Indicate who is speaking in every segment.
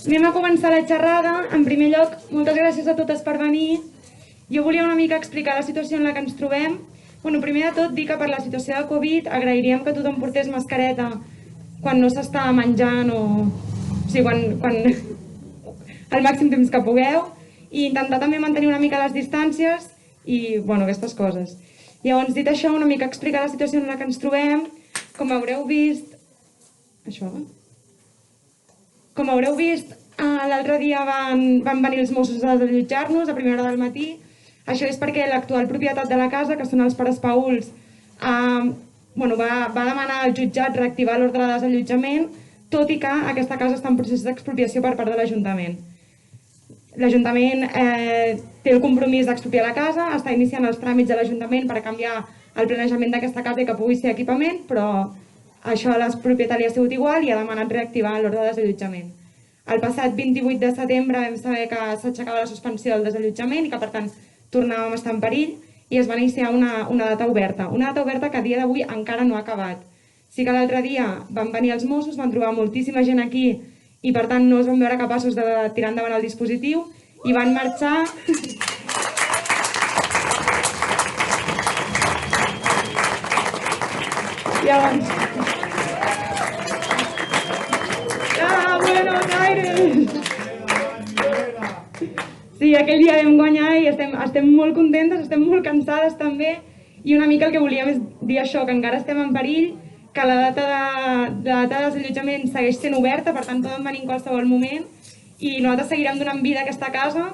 Speaker 1: Anem a començar la xerrada. En primer lloc, moltes gràcies a totes per venir. Jo volia una mica explicar la situació en la que ens trobem. Primer de tot, dir que per la situació de Covid agrairíem que tothom portés mascareta quan no s'està menjant o sigui, quan el màxim temps que pugueu, i intentar també mantenir una mica les distàncies i aquestes coses. Llavors, dit això, una mica explicar la situació en la que ens trobem. Com haureu vist, l'altre dia van venir els Mossos a desallotjar-nos a primera hora del matí. Això és perquè l'actual propietat de la casa, que són els pares Pauls, va demanar al jutjat reactivar l'ordre de desallotjament, tot i que aquesta casa està en procés d'expropiació per part de l'Ajuntament. L'Ajuntament té el compromís d'expropiar la casa, està iniciant els tràmits de l'Ajuntament per canviar el planejament d'aquesta casa i que pugui ser equipament, però això a l'expropietari ha sigut igual i ha demanat reactivar l'ordre de desallotjament. El passat 28 de setembre vam saber que s'aixecava la suspensió del desallotjament i que, per tant, tornàvem a estar en perill i es va iniciar una data oberta. Una data oberta que a dia d'avui encara no ha acabat. Sí que l'altre dia van venir els Mossos, van trobar moltíssima gent aquí i, per tant, no es van veure capaços de tirar endavant el dispositiu i van marxar... Llavors... Buenos Aires! Sí, aquell dia vam guanyar i estem molt contentes, estem molt cansades també, i una mica el que volíem és dir això, que encara estem en perill, que la data de desallotjament segueix sent oberta, per tant poden venir en qualsevol moment, i nosaltres seguirem donant vida a aquesta casa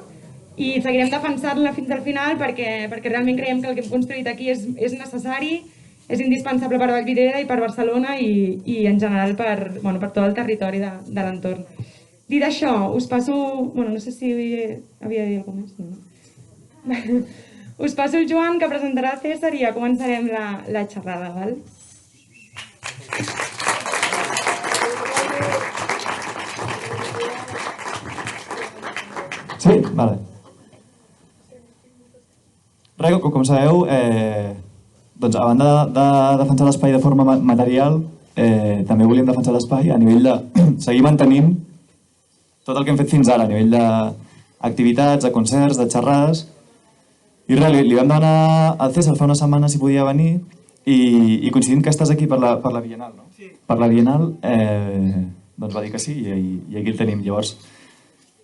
Speaker 1: i seguirem defensant-la fins al final perquè realment creiem que el que hem construït aquí és necessari, és indispensable per Vallvidrera i per Barcelona i en general per tot el territori de l'entorn. Dit això, us passo... no sé si havia de dir alguna cosa més. No? Us passo el Joan, que presentarà el César, i ja començarem la xerrada, val?
Speaker 2: Sí, vale. Res, com sabeu, a banda de defensar l'espai de forma material, també volíem defensar l'espai a nivell de seguir mantenint tot el que hem fet fins ara, a nivell d'activitats, de concerts, de xerrades. I res, li vam demanar al César fa una setmana si podia venir i coincidint que estàs aquí per la Bienal, no? Sí. Per la Bienal, doncs va dir que sí i aquí el tenim. Llavors,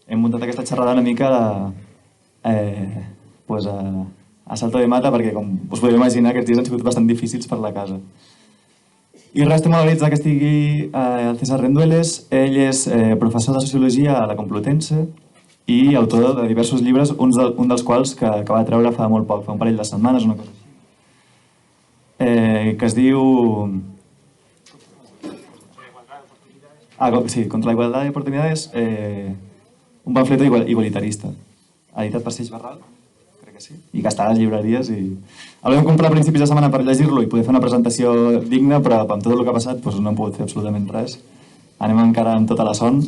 Speaker 2: hem muntat aquesta xerrada una mica a salto de mata perquè, com us podeu imaginar, aquests dies han sigut bastant difícils per la casa. I res, estem molt agraïts que estigui el César Rendueles. Ell és professor de Sociologia a la Complutense i autor de diversos llibres, un dels quals que va treure fa molt poc, fa un parell de setmanes, una cosa així, que es diu... Sí, Contra la igualdad de oportunidades, un pamfleto igualitarista, editat per Seix Barral, sí, i que està a les llibreries i el vam comprar a principis de setmana per llegir-lo i poder fer una presentació digna, però amb tot el que ha passat no hem pogut fer absolutament res. Anem encara amb tota la son,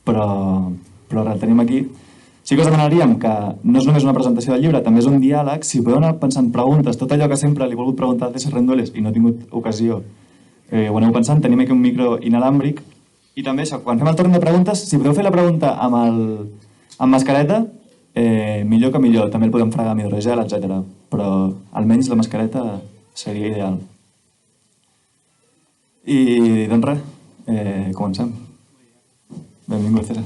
Speaker 2: però el tenim aquí. Sí que us demanaríem que no és només una presentació del llibre, també és un diàleg. Si podeu anar pensant preguntes, tot allò que sempre li he volgut preguntar a César Rendueles i no he tingut ocasió, ho aneu pensant. Tenim aquí un micro inalàmbric i també això, quan fem el torn de preguntes, si podeu fer la pregunta amb mascareta, millor que millor, també el podem fregar amb hidrogel, etc. Però almenys la mascareta seria ideal. I doncs res, comencem. Benvingut, César.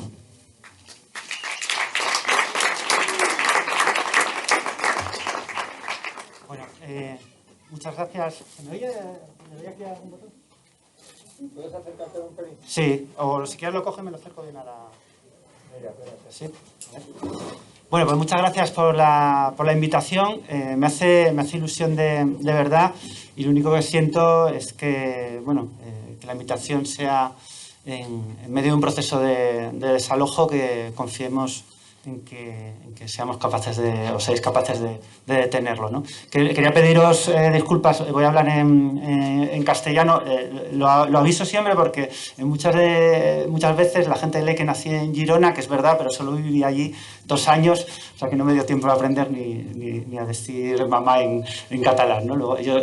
Speaker 3: Bueno, muchas gracias. ¿Me oye? ¿Me oye aquí algún botón? ¿Puedes acercarte un pelín? Sí, o si quieres lo coge me lo acerco bien a la... Sí. Bueno, pues muchas gracias por la invitación. Me hace ilusión de verdad y lo único que siento es que, que la invitación sea en medio de un proceso de desalojo que confiemos en que seamos capaces o seáis capaces de detenerlo, ¿no? Quería pediros disculpas, voy a hablar en castellano, lo aviso siempre porque muchas veces la gente lee que nací en Girona, que es verdad, pero solo viví allí 2 años, o sea que no me dio tiempo a aprender ni a decir mamá en catalán, ¿no? Luego, yo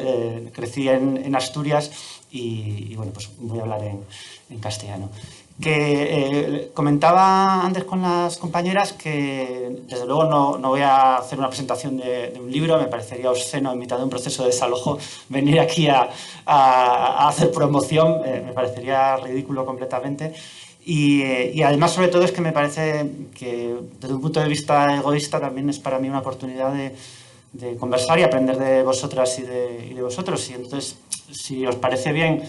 Speaker 3: crecí en Asturias y bueno, pues voy a hablar en castellano. que comentaba antes con las compañeras que desde luego no voy a hacer una presentación de un libro, me parecería obsceno en mitad de un proceso de desalojo venir aquí a hacer promoción, me parecería ridículo completamente. Y además, sobre todo, es que me parece que desde un punto de vista egoísta también es para mí una oportunidad de conversar y aprender de vosotras y de vosotros. Y entonces, si os parece bien,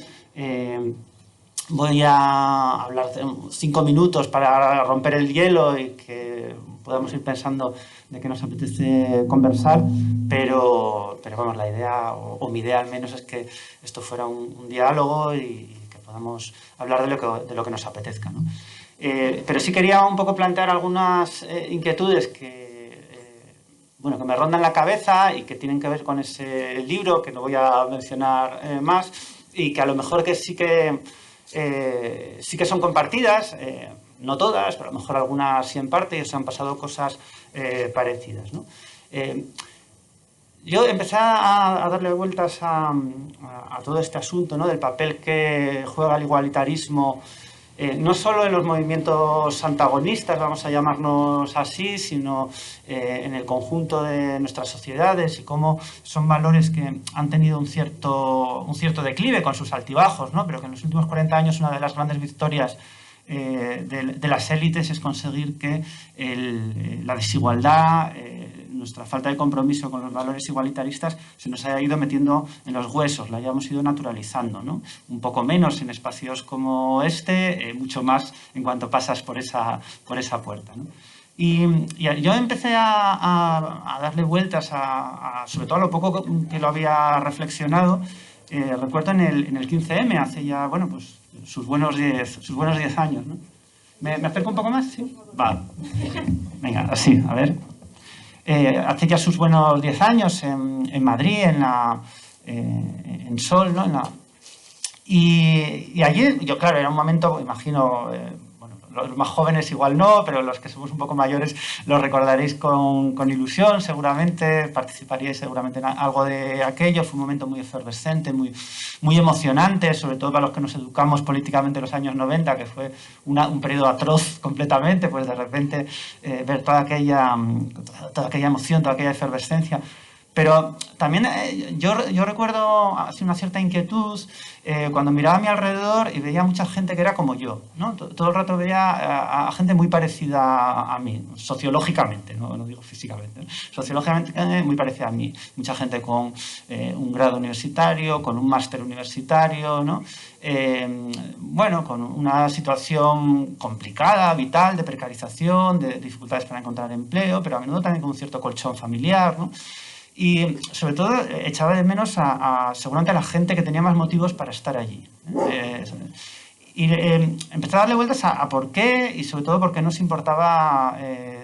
Speaker 3: voy a hablar 5 minutos para romper el hielo y que podamos ir pensando de qué nos apetece conversar, pero vamos, la idea, o mi idea al menos, es que esto fuera un diálogo y que podamos hablar de lo que nos apetezca, ¿no? Pero sí quería un poco plantear algunas inquietudes bueno, que me rondan la cabeza y que tienen que ver con ese libro, que no voy a mencionar más, y que a lo mejor que sí que son compartidas, no todas, pero a lo mejor algunas sí en parte, y os han pasado cosas parecidas, ¿no? Yo empecé a darle vueltas a todo este asunto, ¿no?, del papel que juega el igualitarismo, no solo en los movimientos antagonistas, vamos a llamarnos así, sino en el conjunto de nuestras sociedades, y cómo son valores que han tenido un cierto declive con sus altibajos, ¿no?, pero que en los últimos 40 años una de las grandes victorias de las élites es conseguir que la desigualdad, nuestra falta de compromiso con los valores igualitaristas se nos haya ido metiendo en los huesos, la hayamos ido naturalizando, ¿no? Un poco menos en espacios como este, mucho más en cuanto pasas por esa puerta, ¿no? Y yo empecé a darle vueltas sobre todo a lo poco que lo había reflexionado. Recuerdo en el 15M, hace ya, bueno, pues sus buenos 10 años, ¿no? ¿Me acerco un poco más? ¿Sí? Va. Venga, así, a ver. Hace ya sus buenos 10 años en Madrid, en Sol, ¿no? Y allí, yo, claro, era un momento, imagino, bueno, los más jóvenes igual no, pero los que somos un poco mayores lo recordaréis con ilusión, seguramente, participaríais seguramente en algo de aquello. Fue un momento muy efervescente, muy emocionante, sobre todo para los que nos educamos políticamente en los años 90, que fue un periodo atroz completamente, pues de repente ver toda aquella emoción, toda aquella efervescencia. Pero también yo recuerdo así una cierta inquietud cuando miraba a mi alrededor y veía mucha gente que era como yo, ¿no? Todo el rato veía a gente muy parecida a mí, sociológicamente, no digo físicamente, ¿no? Sociológicamente muy parecida a mí. Mucha gente con un grado universitario, con un máster universitario, ¿no? Bueno, con una situación complicada, vital, de precarización, de dificultades para encontrar empleo, pero a menudo también con un cierto colchón familiar, ¿no? Y sobre todo echaba de menos seguramente a la gente que tenía más motivos para estar allí. Y empecé a darle vueltas a por qué, y sobre todo por qué nos importaba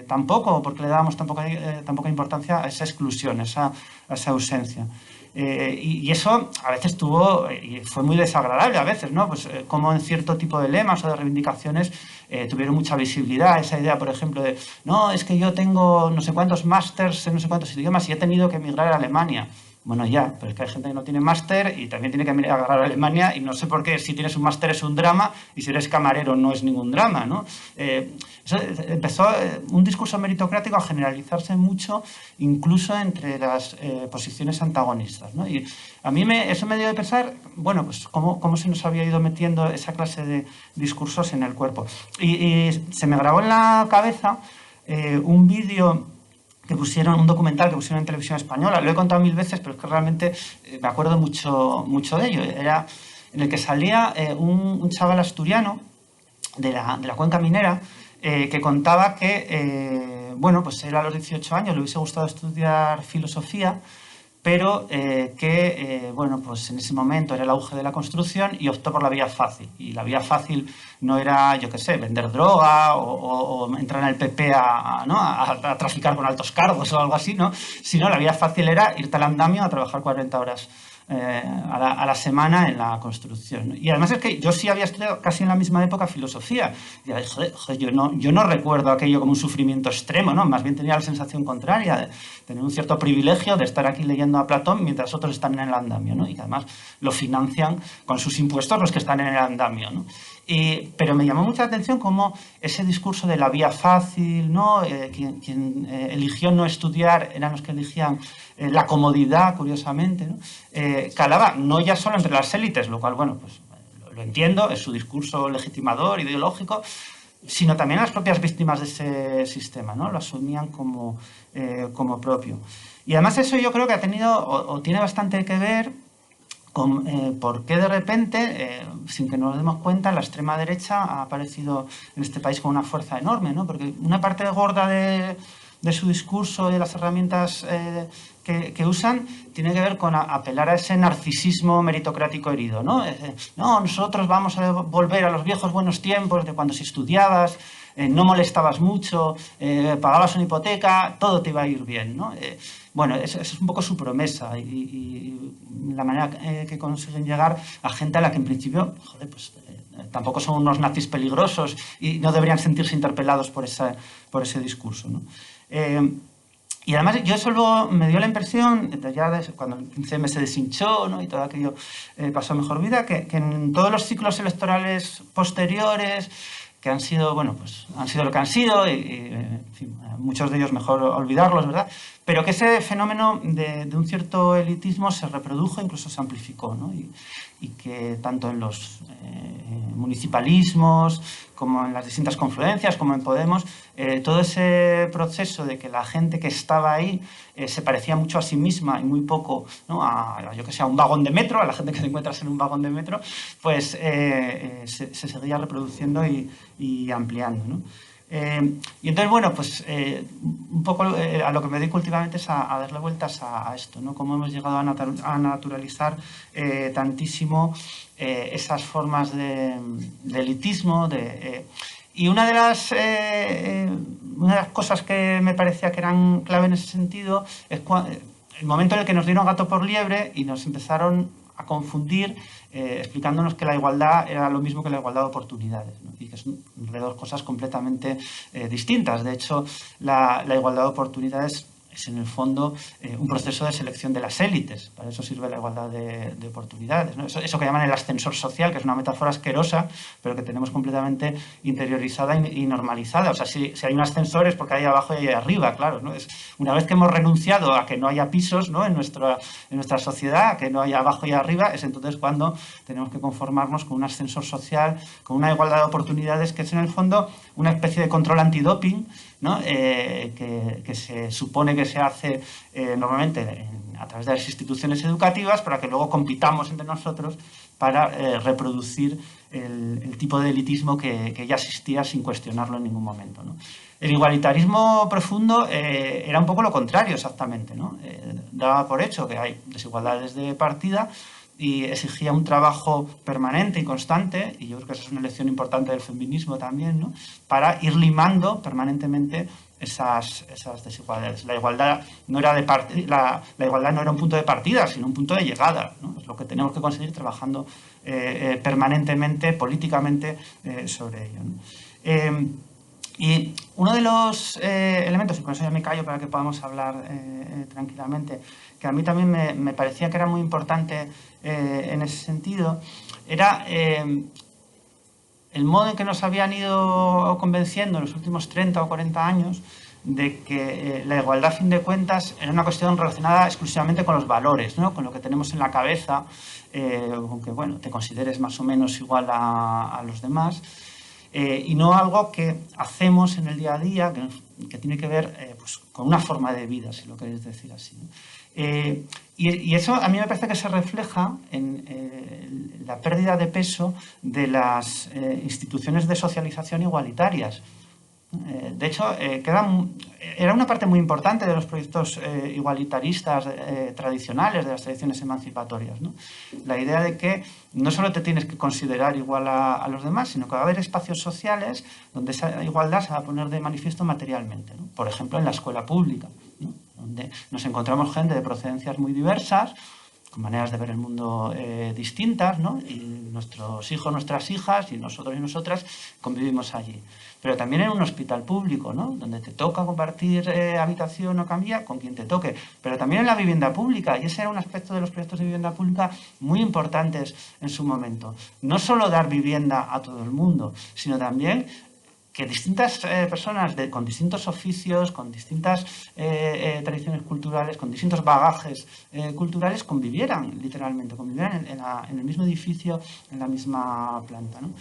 Speaker 3: tampoco, porque le dábamos tan poca importancia a esa exclusión, a esa ausencia. Y eso a veces y fue muy desagradable a veces, ¿no? Pues como en cierto tipo de lemas o de reivindicaciones tuvieron mucha visibilidad. Esa idea, por ejemplo, de no, es que yo tengo no sé cuántos másters en no sé cuántos idiomas y he tenido que emigrar a Alemania. Bueno, ya, pero es que hay gente que no tiene máster y también tiene que emigrar a Alemania, y no sé por qué si tienes un máster es un drama y si eres camarero no es ningún drama, ¿no? Eso empezó un discurso meritocrático a generalizarse mucho, incluso entre las posiciones antagonistas, ¿no? Y a mí eso me dio de pensar, bueno, pues cómo se nos había ido metiendo esa clase de discursos en el cuerpo. Y se me grabó en la cabeza un vídeo un documental que pusieron en televisión española. Lo he contado 1000 veces, pero es que realmente me acuerdo mucho de ello. Era en el que salía un chaval asturiano de la cuenca minera que contaba que, bueno, pues él a los 18 años le hubiese gustado estudiar filosofía, pero bueno, pues en ese momento era el auge de la construcción y optó por la vía fácil. Y la vía fácil no era, yo qué sé, vender droga o entrar en el PP a traficar con altos cargos o algo así, ¿no? Sino la vía fácil era irte al andamio a trabajar 40 horas a la semana en la construcción. Y además es que yo sí había estudiado casi en la misma época filosofía. Y joder, yo no recuerdo aquello como un sufrimiento extremo, ¿no? Más bien tenía la sensación contraria, de tener un cierto privilegio de estar aquí leyendo a Platón mientras otros están en el andamio, ¿no? Y además lo financian con sus impuestos los que están en el andamio, ¿no? Pero me llamó mucha atención cómo ese discurso de la vía fácil, ¿no? Quien eligió no estudiar eran los que elegían la comodidad, curiosamente, ¿no? Calaba no ya solo entre las élites, lo cual, bueno, pues lo entiendo, es su discurso legitimador, ideológico, sino también a las propias víctimas de ese sistema, ¿no? Lo asumían como propio. Y además eso yo creo que ha tenido o tiene bastante que ver con por qué de repente, sin que nos demos cuenta, la extrema derecha ha aparecido en este país con una fuerza enorme, ¿no? Porque una parte gorda de su discurso y de las herramientas que usan tiene que ver con apelar a ese narcisismo meritocrático herido, ¿no? No, nosotros vamos a volver a los viejos buenos tiempos de cuando si estudiabas, no molestabas mucho, pagabas una hipoteca, todo te iba a ir bien, ¿no? Bueno, esa es un poco su promesa y la manera que consiguen llegar a gente a la que en principio, joder, pues tampoco son unos nazis peligrosos y no deberían sentirse interpelados por ese discurso, ¿no? Y además yo eso luego me dio la impresión, ya cuando el 15M se deshinchó, ¿no? Y todo aquello pasó a mejor vida, que en todos los ciclos electorales posteriores, que han sido, bueno, pues han sido lo que han sido, en fin, muchos de ellos mejor olvidarlos, ¿verdad? Pero que ese fenómeno de un cierto elitismo se reprodujo, incluso se amplificó, ¿no? Y que tanto en los municipalismos, como en las distintas confluencias, como en Podemos, todo ese proceso de que la gente que estaba ahí se parecía mucho a sí misma y muy poco, ¿no? Yo que sé, a un vagón de metro, a la gente que te encuentras en un vagón de metro, pues se seguía reproduciendo y ampliando, ¿no? Y entonces, bueno, pues un poco a lo que me dedico últimamente es a darle vueltas a esto, ¿no? Cómo hemos llegado a naturalizar tantísimo esas formas de elitismo, y una de las cosas que me parecía que eran clave en ese sentido es el momento en el que nos dieron gato por liebre y nos empezaron a confundir explicándonos que la igualdad era lo mismo que la igualdad de oportunidades, ¿no? Y que son dos cosas completamente distintas. De hecho, la igualdad de oportunidades es en el fondo un proceso de selección de las élites. Para eso sirve la igualdad de oportunidades, ¿no? Eso que llaman el ascensor social, que es una metáfora asquerosa, pero que tenemos completamente interiorizada y normalizada. O sea, si hay un ascensor es porque hay abajo y hay arriba, claro, ¿no? Una vez que hemos renunciado a que no haya pisos, ¿no? en nuestra sociedad, a que no haya abajo y arriba, es entonces cuando tenemos que conformarnos con un ascensor social, con una igualdad de oportunidades, que es en el fondo una especie de control antidoping, ¿no? Que se supone que se hace normalmente a través de las instituciones educativas para que luego compitamos entre nosotros para reproducir el tipo de elitismo que ya existía sin cuestionarlo en ningún momento, ¿no? El igualitarismo profundo era un poco lo contrario exactamente, ¿no? Daba por hecho que hay desigualdades de partida y exigía un trabajo permanente y constante, y yo creo que esa es una lección importante del feminismo también, ¿no? Para ir limando permanentemente esas desigualdades. La igualdad no era la igualdad no era un punto de partida, sino un punto de llegada, ¿no? Es lo que tenemos que conseguir trabajando permanentemente, políticamente, sobre ello, ¿no? Y uno de los elementos, y con eso ya me callo para que podamos hablar tranquilamente, que a mí también me parecía que era muy importante en ese sentido, era el modo en que nos habían ido convenciendo en los últimos 30 o 40 años de que la igualdad, a fin de cuentas, era una cuestión relacionada exclusivamente con los valores, ¿no? Con lo que tenemos en la cabeza, aunque bueno, te consideres más o menos igual a los demás, y no algo que hacemos en el día a día, que tiene que ver pues, con una forma de vida, si lo queréis decir así, ¿no? Y eso a mí me parece que se refleja en la pérdida de peso de las instituciones de socialización igualitarias. De hecho, era una parte muy importante de los proyectos igualitaristas tradicionales, de las tradiciones emancipatorias, ¿no? La idea de que no solo te tienes que considerar igual a los demás, sino que va a haber espacios sociales donde esa igualdad se va a poner de manifiesto materialmente, ¿no? Por ejemplo, en la escuela pública, ¿no? Donde nos encontramos gente de procedencias muy diversas, con maneras de ver el mundo distintas, ¿no? Y nuestros hijos, nuestras hijas y nosotros y nosotras convivimos allí. pero también en un hospital público, ¿no? Donde te toca compartir habitación o camilla con quien te toque, pero también en la vivienda pública, y ese era un aspecto de los proyectos de vivienda pública muy importantes en su momento. No solo dar vivienda a todo el mundo, sino también que distintas personas con distintos oficios, con distintas tradiciones culturales, con distintos bagajes culturales, convivieran, literalmente, convivieran en el mismo edificio, en la misma planta, ¿no?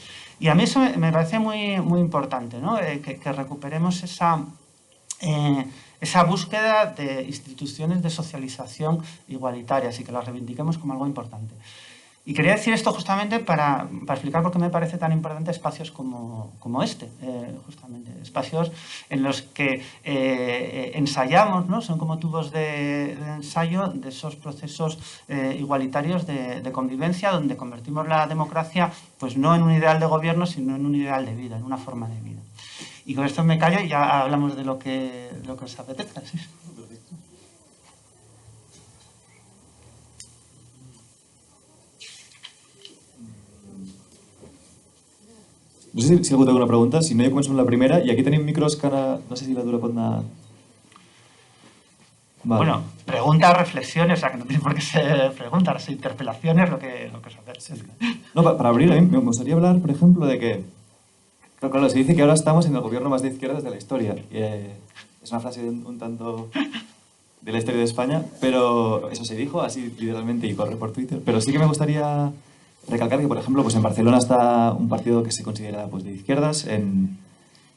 Speaker 3: Y a mí eso me parece muy, muy importante, ¿no? Que recuperemos esa búsqueda de instituciones de socialización igualitarias y que las reivindiquemos como algo importante. Y quería decir esto justamente para explicar por qué me parece tan importante espacios como este, justamente, espacios en los que ensayamos, ¿no? Son como tubos de ensayo de esos procesos igualitarios de convivencia, donde convertimos la democracia pues no en un ideal de gobierno, sino en un ideal de vida, en una forma de vida. Y con esto me callo y ya hablamos de lo que os apetezca. ¿Sí?
Speaker 2: No sé si algú té alguna pregunta, si no jo començo amb la primera, i aquí tenim micros que ara, no sé si la Dura pot anar...
Speaker 3: Vale. Bueno, preguntas, reflexiones, o sea, que no tiene por qué ser preguntas, interpelaciones, lo que os apetezca.
Speaker 2: No, para abrir, a mí me gustaría hablar, por ejemplo, de que... Claro, se dice que ahora estamos en el gobierno más de izquierdas de la historia. Es una frase un tanto de la historia de España, pero eso se dijo así literalmente y corre por Twitter. Pero sí que me gustaría recalcar que, por ejemplo, pues en Barcelona está un partido que se considera pues, de izquierdas, en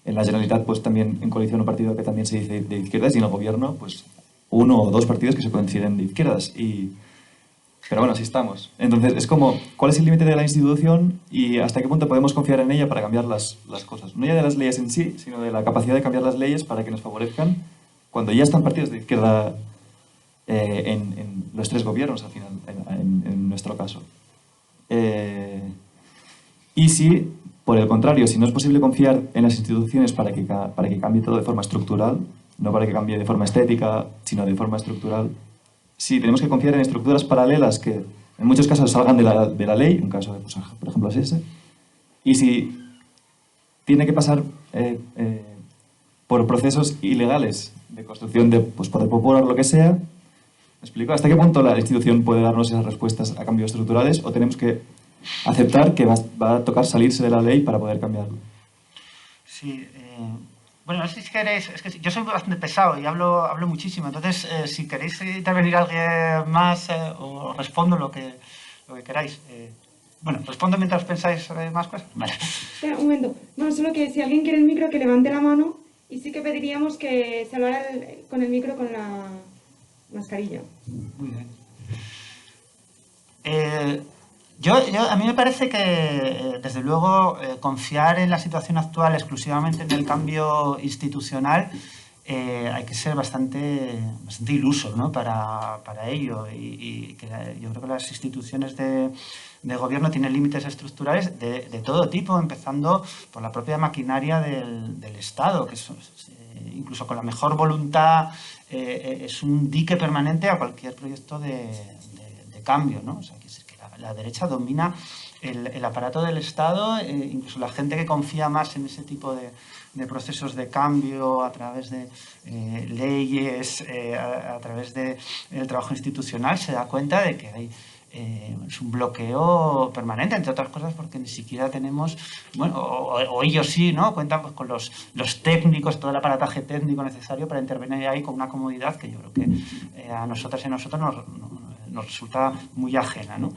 Speaker 2: la Generalitat pues, también en coalición un partido que también se dice de izquierdas y en el gobierno pues, uno o dos partidos que se consideren de izquierdas. Pero bueno, así estamos. Entonces, es como, ¿cuál es el límite de la institución y hasta qué punto podemos confiar en ella para cambiar las cosas? No ya de las leyes en sí, sino de la capacidad de cambiar las leyes para que nos favorezcan cuando ya están partidos de izquierda en los tres gobiernos, al final, en nuestro caso. Y si, por el contrario, si no es posible confiar en las instituciones para que cambie todo de forma estructural, no para que cambie de forma estética, sino de forma estructural, si tenemos que confiar en estructuras paralelas que en muchos casos salgan de la ley, un caso, pues, por ejemplo, es ese, y si tiene que pasar por procesos ilegales de construcción de pues, poder popular, lo que sea, ¿me explico? ¿Hasta qué punto la institución puede darnos esas respuestas a cambios estructurales o tenemos que aceptar que va a tocar salirse de la ley para poder cambiarlo?
Speaker 3: Sí, bueno, no sé si queréis, es que yo soy bastante pesado y hablo muchísimo, entonces si queréis intervenir alguien más os respondo lo que queráis. Bueno, respondo mientras pensáis más cosas. Vale.
Speaker 1: Espera, un momento. No, solo que si alguien quiere el micro, que levante la mano y sí que pediríamos que se hablara con el micro con la mascarilla.
Speaker 3: Muy bien. A mí me parece que, desde luego, confiar en la situación actual exclusivamente en el cambio institucional hay que ser bastante iluso, ¿no? para ello. Y que yo creo que las instituciones de gobierno tienen límites estructurales de todo tipo, empezando por la propia maquinaria del Estado, que incluso con la mejor voluntad es un dique permanente a cualquier proyecto de cambio, ¿no? O sea, la derecha domina el aparato del Estado, incluso la gente que confía más en ese tipo de procesos de cambio a través de leyes, a través del trabajo institucional, se da cuenta de que es un bloqueo permanente, entre otras cosas porque ni siquiera tenemos, bueno, o ellos sí, ¿no? Cuentan pues, con los técnicos, todo el aparataje técnico necesario para intervenir ahí con una comodidad que yo creo que a nosotras y a nosotros nos resulta muy ajena, ¿no?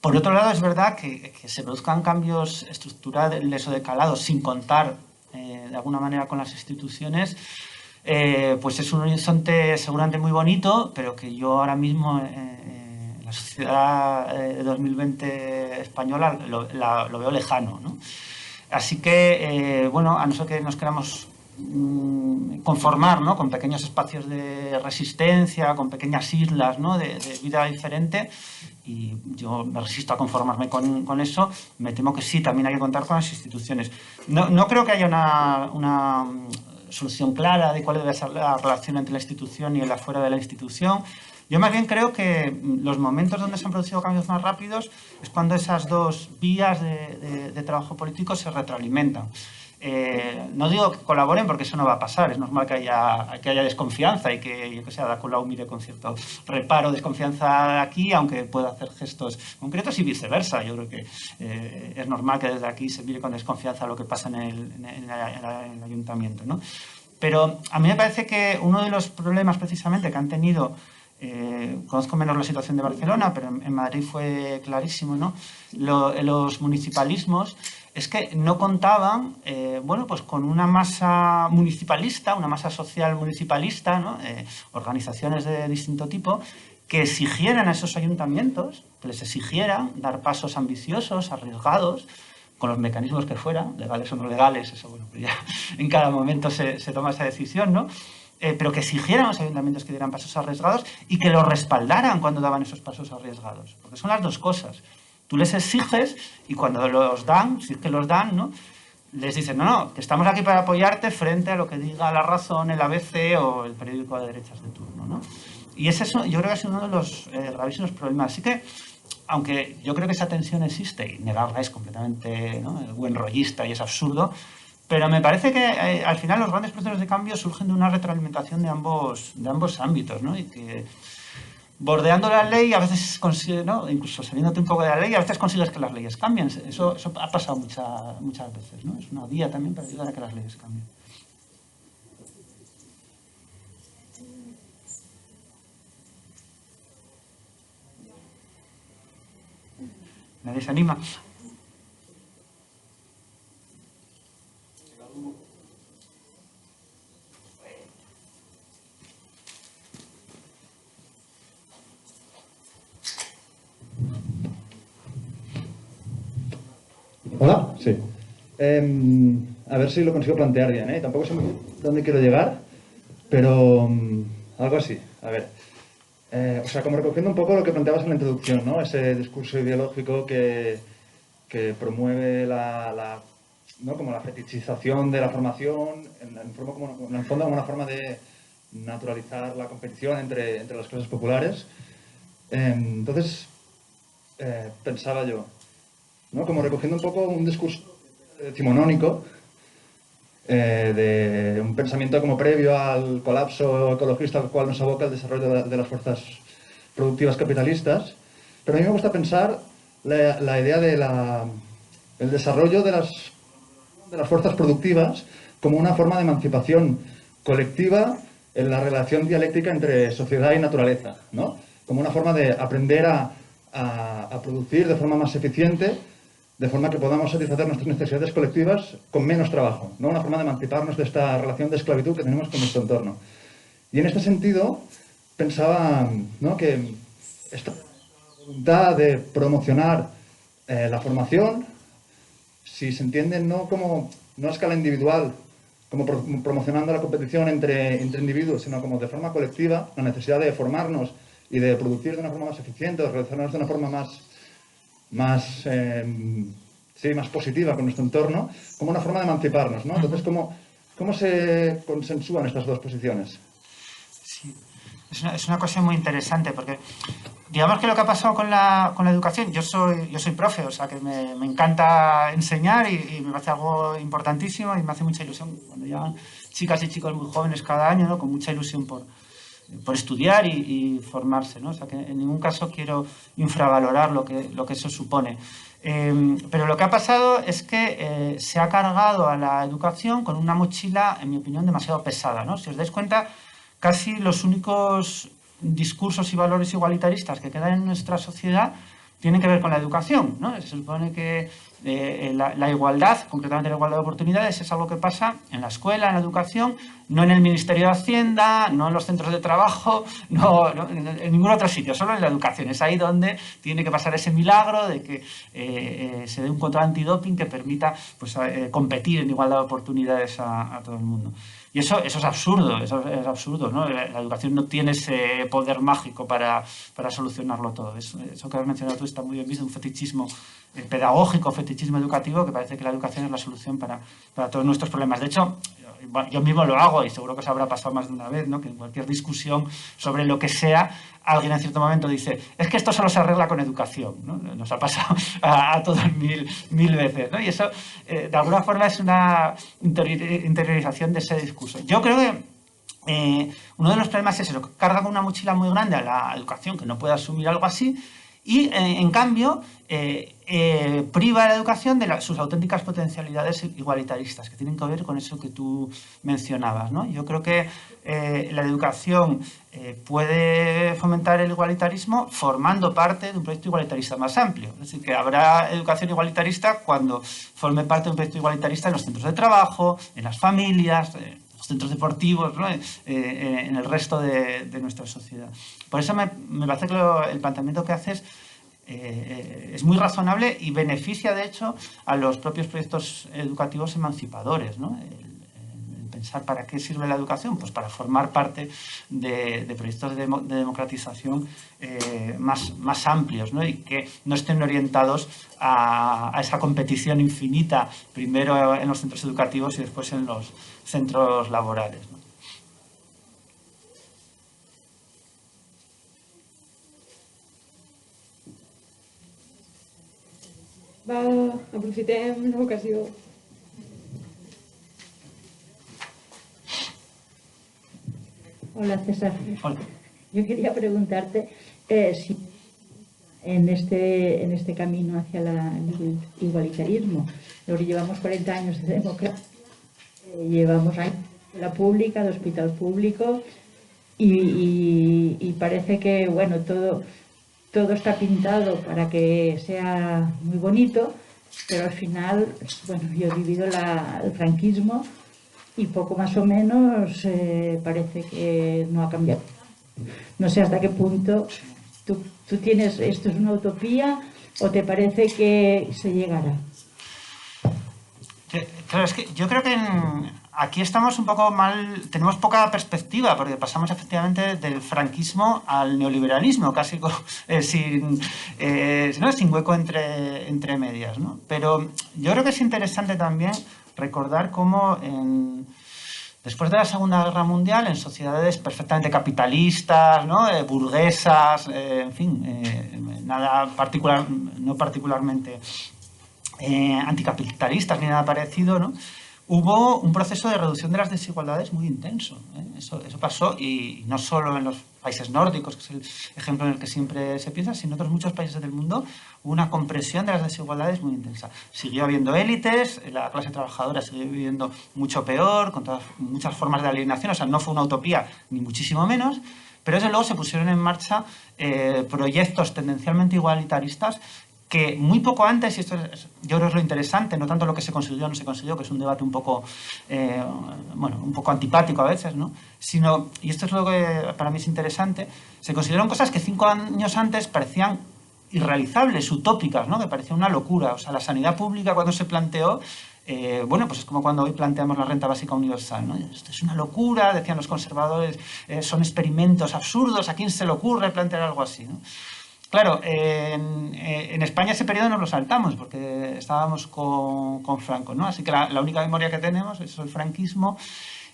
Speaker 3: Por otro lado, es verdad que se produzcan cambios estructurales o de calado sin contar de alguna manera con las instituciones, pues es un horizonte seguramente muy bonito, pero que yo ahora mismo en la sociedad de 2020 española lo veo lejano, ¿no? Así que, bueno, a no ser que nos queramos conformar, ¿no? Con pequeños espacios de resistencia, con pequeñas islas, ¿no? de vida diferente, y yo me resisto a conformarme con eso. Me temo que sí, también hay que contar con las instituciones. No creo que haya una solución clara de cuál debe ser la relación entre la institución y el afuera de la institución. Yo más bien creo que los momentos donde se han producido cambios más rápidos es cuando esas dos vías de trabajo político se retroalimentan. No digo que colaboren porque eso no va a pasar, es normal que haya desconfianza y que, yo que sé, Ada Colau mire con cierto reparo, desconfianza aquí, aunque pueda hacer gestos concretos y viceversa. Yo creo que es normal que desde aquí se mire con desconfianza lo que pasa en el ayuntamiento, ¿no? Pero a mí me parece que uno de los problemas precisamente que han tenido, conozco menos la situación de Barcelona, pero en Madrid fue clarísimo, ¿no? Los municipalismos es que no contaban bueno, pues con una masa municipalista, una masa social municipalista, ¿no? Organizaciones de distinto tipo, que exigieran a esos ayuntamientos, que les exigieran dar pasos ambiciosos, arriesgados, con los mecanismos que fueran, legales o no legales, eso bueno, pues ya en cada momento se toma esa decisión, ¿no? Pero que exigieran a los ayuntamientos que dieran pasos arriesgados y que los respaldaran cuando daban esos pasos arriesgados, porque son las dos cosas. Tú les exiges y cuando los dan, si es que los dan, ¿no? Les dicen, no, que estamos aquí para apoyarte frente a lo que diga La Razón, el ABC o el periódico de derechas de turno, ¿no? Y ese es, yo creo que es uno de los gravísimos problemas. Así que, aunque yo creo que esa tensión existe y negarla es completamente, ¿no?, buenrollista y es absurdo, pero me parece que al final los grandes procesos de cambio surgen de una retroalimentación de ambos ámbitos, ¿no? Y que bordeando la ley a veces consigues, ¿no?, incluso saliéndote un poco de la ley, a veces consigues que las leyes cambien. Eso ha pasado muchas veces, ¿no? Es una vía también para ayudar a que las leyes cambien. Nadie se anima.
Speaker 4: Hola, sí. A ver si lo consigo plantear bien, ¿eh? Tampoco sé muy bien dónde quiero llegar, pero algo así. A ver. O sea, como recogiendo un poco lo que planteabas en la introducción, ¿no? Ese discurso ideológico que promueve ¿no?, como la fetichización de la formación, en el fondo como una forma de naturalizar la competición entre las clases populares. Entonces, pensaba yo, ¿no?, como recogiendo un poco un discurso decimonónico de un pensamiento como previo al colapso ecologista al cual nos aboca el desarrollo de las fuerzas productivas capitalistas. Pero a mí me gusta pensar la idea del desarrollo de las fuerzas productivas como una forma de emancipación colectiva en la relación dialéctica entre sociedad y naturaleza, ¿no? Como una forma de aprender a producir de forma más eficiente, de forma que podamos satisfacer nuestras necesidades colectivas con menos trabajo, ¿no? Una forma de emanciparnos de esta relación de esclavitud que tenemos con nuestro entorno. Y en este sentido, pensaba, ¿no?, que esta voluntad de promocionar la formación, si se entiende no a escala individual, como promocionando la competición entre individuos, sino como de forma colectiva, la necesidad de formarnos y de producir de una forma más eficiente, de relacionarnos de una forma más positiva con nuestro entorno, como una forma de emanciparnos, ¿no? Entonces, ¿cómo se consensúan estas dos posiciones?
Speaker 3: Sí, es una cosa muy interesante porque digamos que lo que ha pasado con la educación, yo soy profe, o sea que me encanta enseñar y me parece algo importantísimo y me hace mucha ilusión cuando llegan chicas y chicos muy jóvenes cada año, ¿no?, con mucha ilusión por estudiar y formarse, ¿no? O sea que en ningún caso quiero infravalorar lo que eso supone. Pero lo que ha pasado es que se ha cargado a la educación con una mochila, en mi opinión, demasiado pesada, ¿no? Si os dais cuenta, casi los únicos discursos y valores igualitaristas que quedan en nuestra sociedad tienen que ver con la educación, ¿no? Se supone que la igualdad, concretamente la igualdad de oportunidades, es algo que pasa en la escuela, en la educación, no en el Ministerio de Hacienda, no en los centros de trabajo, no en ningún otro sitio, solo en la educación. Es ahí donde tiene que pasar ese milagro de que se dé un control antidoping que permita, pues, competir en igualdad de oportunidades a todo el mundo. Y eso es absurdo, eso es absurdo, ¿no? La educación no tiene ese poder mágico para solucionarlo todo. Eso que has mencionado tú está muy bien visto, un fetichismo pedagógico, fetichismo educativo, que parece que la educación es la solución para todos nuestros problemas. De hecho, yo mismo lo hago y seguro que os habrá pasado más de una vez, ¿no? Que en cualquier discusión sobre lo que sea, alguien en cierto momento dice, es que esto solo se arregla con educación, ¿no? Nos ha pasado a todos mil veces, ¿no? Y eso, de alguna forma, es una interiorización de ese discurso. Yo creo que uno de los problemas es eso, que carga con una mochila muy grande a la educación, que no puede asumir algo así, y, en cambio, priva a la educación de sus auténticas potencialidades igualitaristas, que tienen que ver con eso que tú mencionabas, ¿no? Yo creo que la educación puede fomentar el igualitarismo formando parte de un proyecto igualitarista más amplio. Es decir, que habrá educación igualitarista cuando forme parte de un proyecto igualitarista en los centros de trabajo, en las familias, los centros deportivos, ¿no? En el resto de nuestra sociedad. Por eso me parece que el planteamiento que haces es muy razonable y beneficia, de hecho, a los propios proyectos educativos emancipadores, ¿no? El pensar para qué sirve la educación, pues para formar parte de proyectos de democratización más amplios, ¿no? Y que no estén orientados a esa competición infinita, primero en los centros educativos y después en los centros laborales, ¿no?
Speaker 1: Aprofitem l'ocasió.
Speaker 5: Hola, César.
Speaker 3: Hola.
Speaker 5: Yo quería preguntarte si en este camino hacia el igualitarismo, lo que llevamos 40 años de democracia, llevamos años de la pública, de hospital público, y parece que, bueno, todo está pintado para que sea muy bonito, pero al final, bueno, yo he vivido el franquismo y poco más o menos parece que no ha cambiado. No sé hasta qué punto tú tienes, esto es una utopía o te parece que se llegará.
Speaker 3: Claro, es que yo creo que aquí estamos un poco mal, tenemos poca perspectiva, porque pasamos efectivamente del franquismo al neoliberalismo, casi sin hueco entre medias, ¿no? Pero yo creo que es interesante también recordar cómo después de la Segunda Guerra Mundial, en sociedades perfectamente capitalistas, ¿no? Burguesas, en fin, no particularmente anticapitalistas ni nada parecido, ¿no? Hubo un proceso de reducción de las desigualdades muy intenso, ¿eh? Eso pasó, y no solo en los países nórdicos, que es el ejemplo en el que siempre se piensa, sino en otros muchos países del mundo hubo una compresión de las desigualdades muy intensa. Siguió habiendo élites, la clase trabajadora siguió viviendo mucho peor, con muchas formas de alienación, o sea, no fue una utopía, ni muchísimo menos, pero desde luego se pusieron en marcha proyectos tendencialmente igualitaristas que muy poco antes, y esto yo creo es lo interesante, no tanto lo que se consiguió o no se consiguió, que es un debate un poco antipático a veces, ¿no? Sino, y esto es lo que para mí es interesante, se consiguieron cosas que 5 años antes parecían irrealizables, utópicas, ¿no? Que parecía una locura. O sea, la sanidad pública cuando se planteó, pues es como cuando hoy planteamos la renta básica universal, ¿no? Esto es una locura, decían los conservadores, son experimentos absurdos, ¿a quién se le ocurre plantear algo así, ¿no? Claro, en España ese periodo nos lo saltamos porque estábamos con Franco, ¿no? Así que la única memoria que tenemos es el franquismo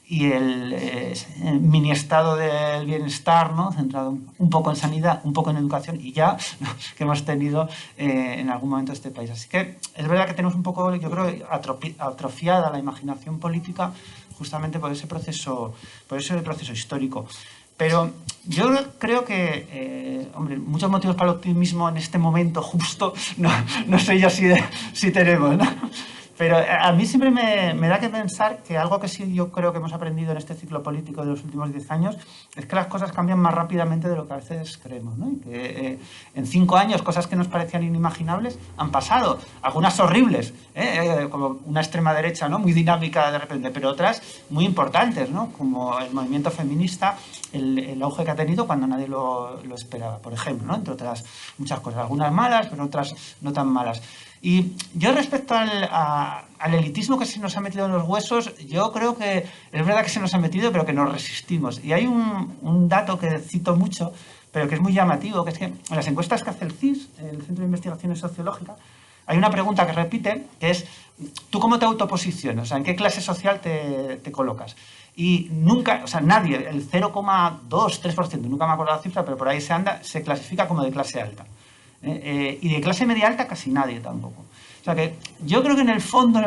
Speaker 3: y el mini estado del bienestar, ¿no? Centrado un poco en sanidad, un poco en educación y ya, ¿no? Que hemos tenido en algún momento este país. Así que es verdad que tenemos un poco, yo creo, atrofiada la imaginación política justamente por ese proceso histórico. Pero yo creo que, muchos motivos para el optimismo en este momento justo, no sé yo si tenemos, ¿no? Pero a mí siempre me da que pensar que algo que sí yo creo que hemos aprendido en este ciclo político de los últimos 10 años es que las cosas cambian más rápidamente de lo que a veces creemos, ¿no? Y que en 5 años cosas que nos parecían inimaginables han pasado, algunas horribles, como una extrema derecha, ¿no? Muy dinámica de repente, pero otras muy importantes, ¿no? Como el movimiento feminista, el auge que ha tenido cuando nadie lo esperaba, por ejemplo, ¿no? Entre otras muchas cosas, algunas malas, pero otras no tan malas. Y yo respecto al elitismo que se nos ha metido en los huesos, yo creo que es verdad que se nos ha metido, pero que nos resistimos. Y hay un dato que cito mucho, pero que es muy llamativo, que es que en las encuestas que hace el CIS, el Centro de Investigaciones Sociológicas, hay una pregunta que repite, que es, ¿tú cómo te autoposicionas? O sea, ¿en qué clase social te colocas? Y nunca, o sea, nadie, el 0,2-3%, nunca me acuerdo la cifra, pero por ahí se clasifica como de clase alta. Y de clase media alta casi nadie tampoco. O sea que yo creo que en el fondo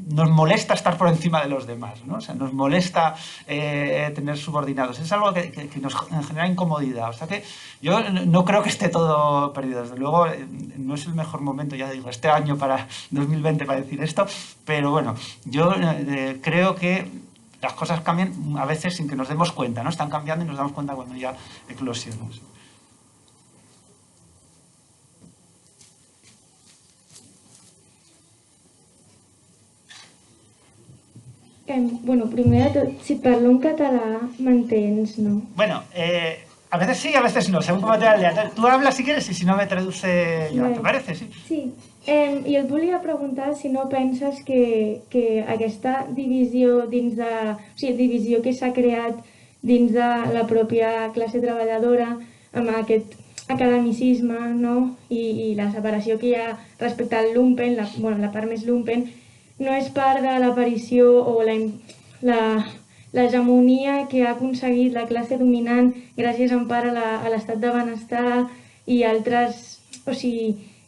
Speaker 3: nos molesta estar por encima de los demás, ¿no? O sea, nos molesta tener subordinados. Es algo que nos genera incomodidad. O sea que yo no creo que esté todo perdido. Desde luego, no es el mejor momento, ya digo, este año para 2020 para decir esto, pero bueno, yo creo que las cosas cambian a veces sin que nos demos cuenta, ¿no? Están cambiando y nos damos cuenta cuando ya eclosionamos.
Speaker 6: Bueno, primer de tot, si parlo en català, m'entens, no?
Speaker 3: Bueno, a veces sí, a veces no, según cómo te da. Tú hablas si quieres y si no me traduce yo, ¿te parece? Sí.
Speaker 6: Sí. I et volia preguntar si no penses que aquesta divisió dins de... O sigui, divisió que s'ha creat dins de la pròpia classe treballadora, amb aquest academicisme, no? I la separació que hi ha respecte al lumpen, la part més lumpen, no és part de l'aparició o l'hegemonia que ha aconseguit la classe dominant gràcies en part a l'estat de benestar i altres,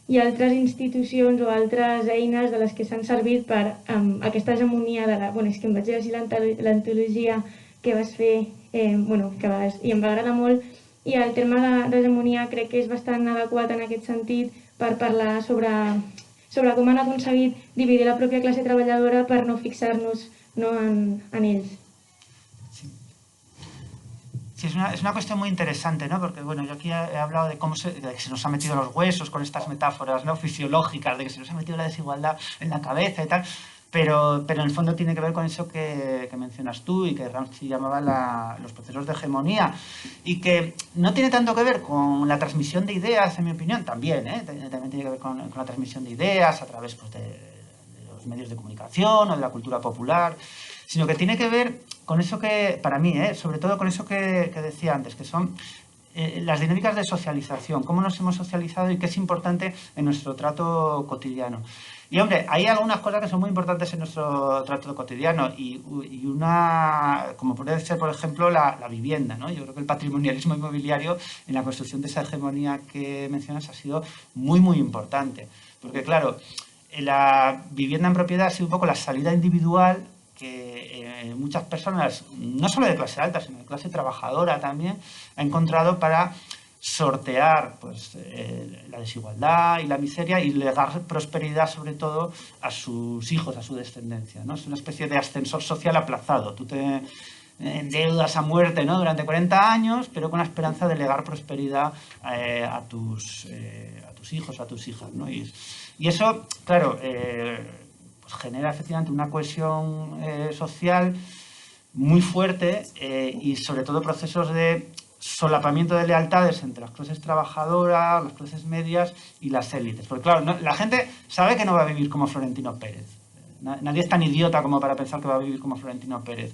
Speaker 6: i altres institucions o altres eines de les que s'han servit per aquesta hegemonia de la... Bueno, és que em vaig llegir l'antologia que vas fer, i em va agradar molt, i el terme d'hegemonia crec que és bastant adequat en aquest sentit per parlar sobre com han aconseguit dividir la pròpia classe treballadora per no fixar-nos en ells.
Speaker 3: Sí, es una cuestión muy interesante, ¿no? Porque, bueno, yo aquí he hablado de de que se nos ha metido los huesos con estas metáforas, ¿no?, fisiológicas, de que se nos ha metido la desigualdad en la cabeza y tal, pero en el fondo tiene que ver con eso que mencionas tú y que Gramsci llamaba los procesos de hegemonía, y que no tiene tanto que ver con la transmisión de ideas, en mi opinión, también tiene que ver con la transmisión de ideas a través, pues, de los medios de comunicación o de la cultura popular, sino que tiene que ver con eso que, para mí, sobre todo con eso que decía antes, que son las dinámicas de socialización, cómo nos hemos socializado y qué es importante en nuestro trato cotidiano. Y, hombre, hay algunas cosas que son muy importantes en nuestro trato cotidiano y una, como puede ser, por ejemplo, la vivienda, ¿no? Yo creo que el patrimonialismo inmobiliario en la construcción de esa hegemonía que mencionas ha sido muy, muy importante. Porque, claro, la vivienda en propiedad ha sido un poco la salida individual que muchas personas, no solo de clase alta, sino de clase trabajadora también, ha encontrado para sortear, pues, la desigualdad y la miseria y legar prosperidad, sobre todo, a sus hijos, a su descendencia, ¿no? Es una especie de ascensor social aplazado. Tú te endeudas a muerte, ¿no?, durante 40 años, pero con la esperanza de legar prosperidad a tus hijos, a tus hijas, ¿no? Y eso, claro, pues genera efectivamente una cohesión social muy fuerte y, sobre todo, procesos de solapamiento de lealtades entre las clases trabajadoras, las clases medias y las élites. Porque, claro, la gente sabe que no va a vivir como Florentino Pérez. Nadie es tan idiota como para pensar que va a vivir como Florentino Pérez.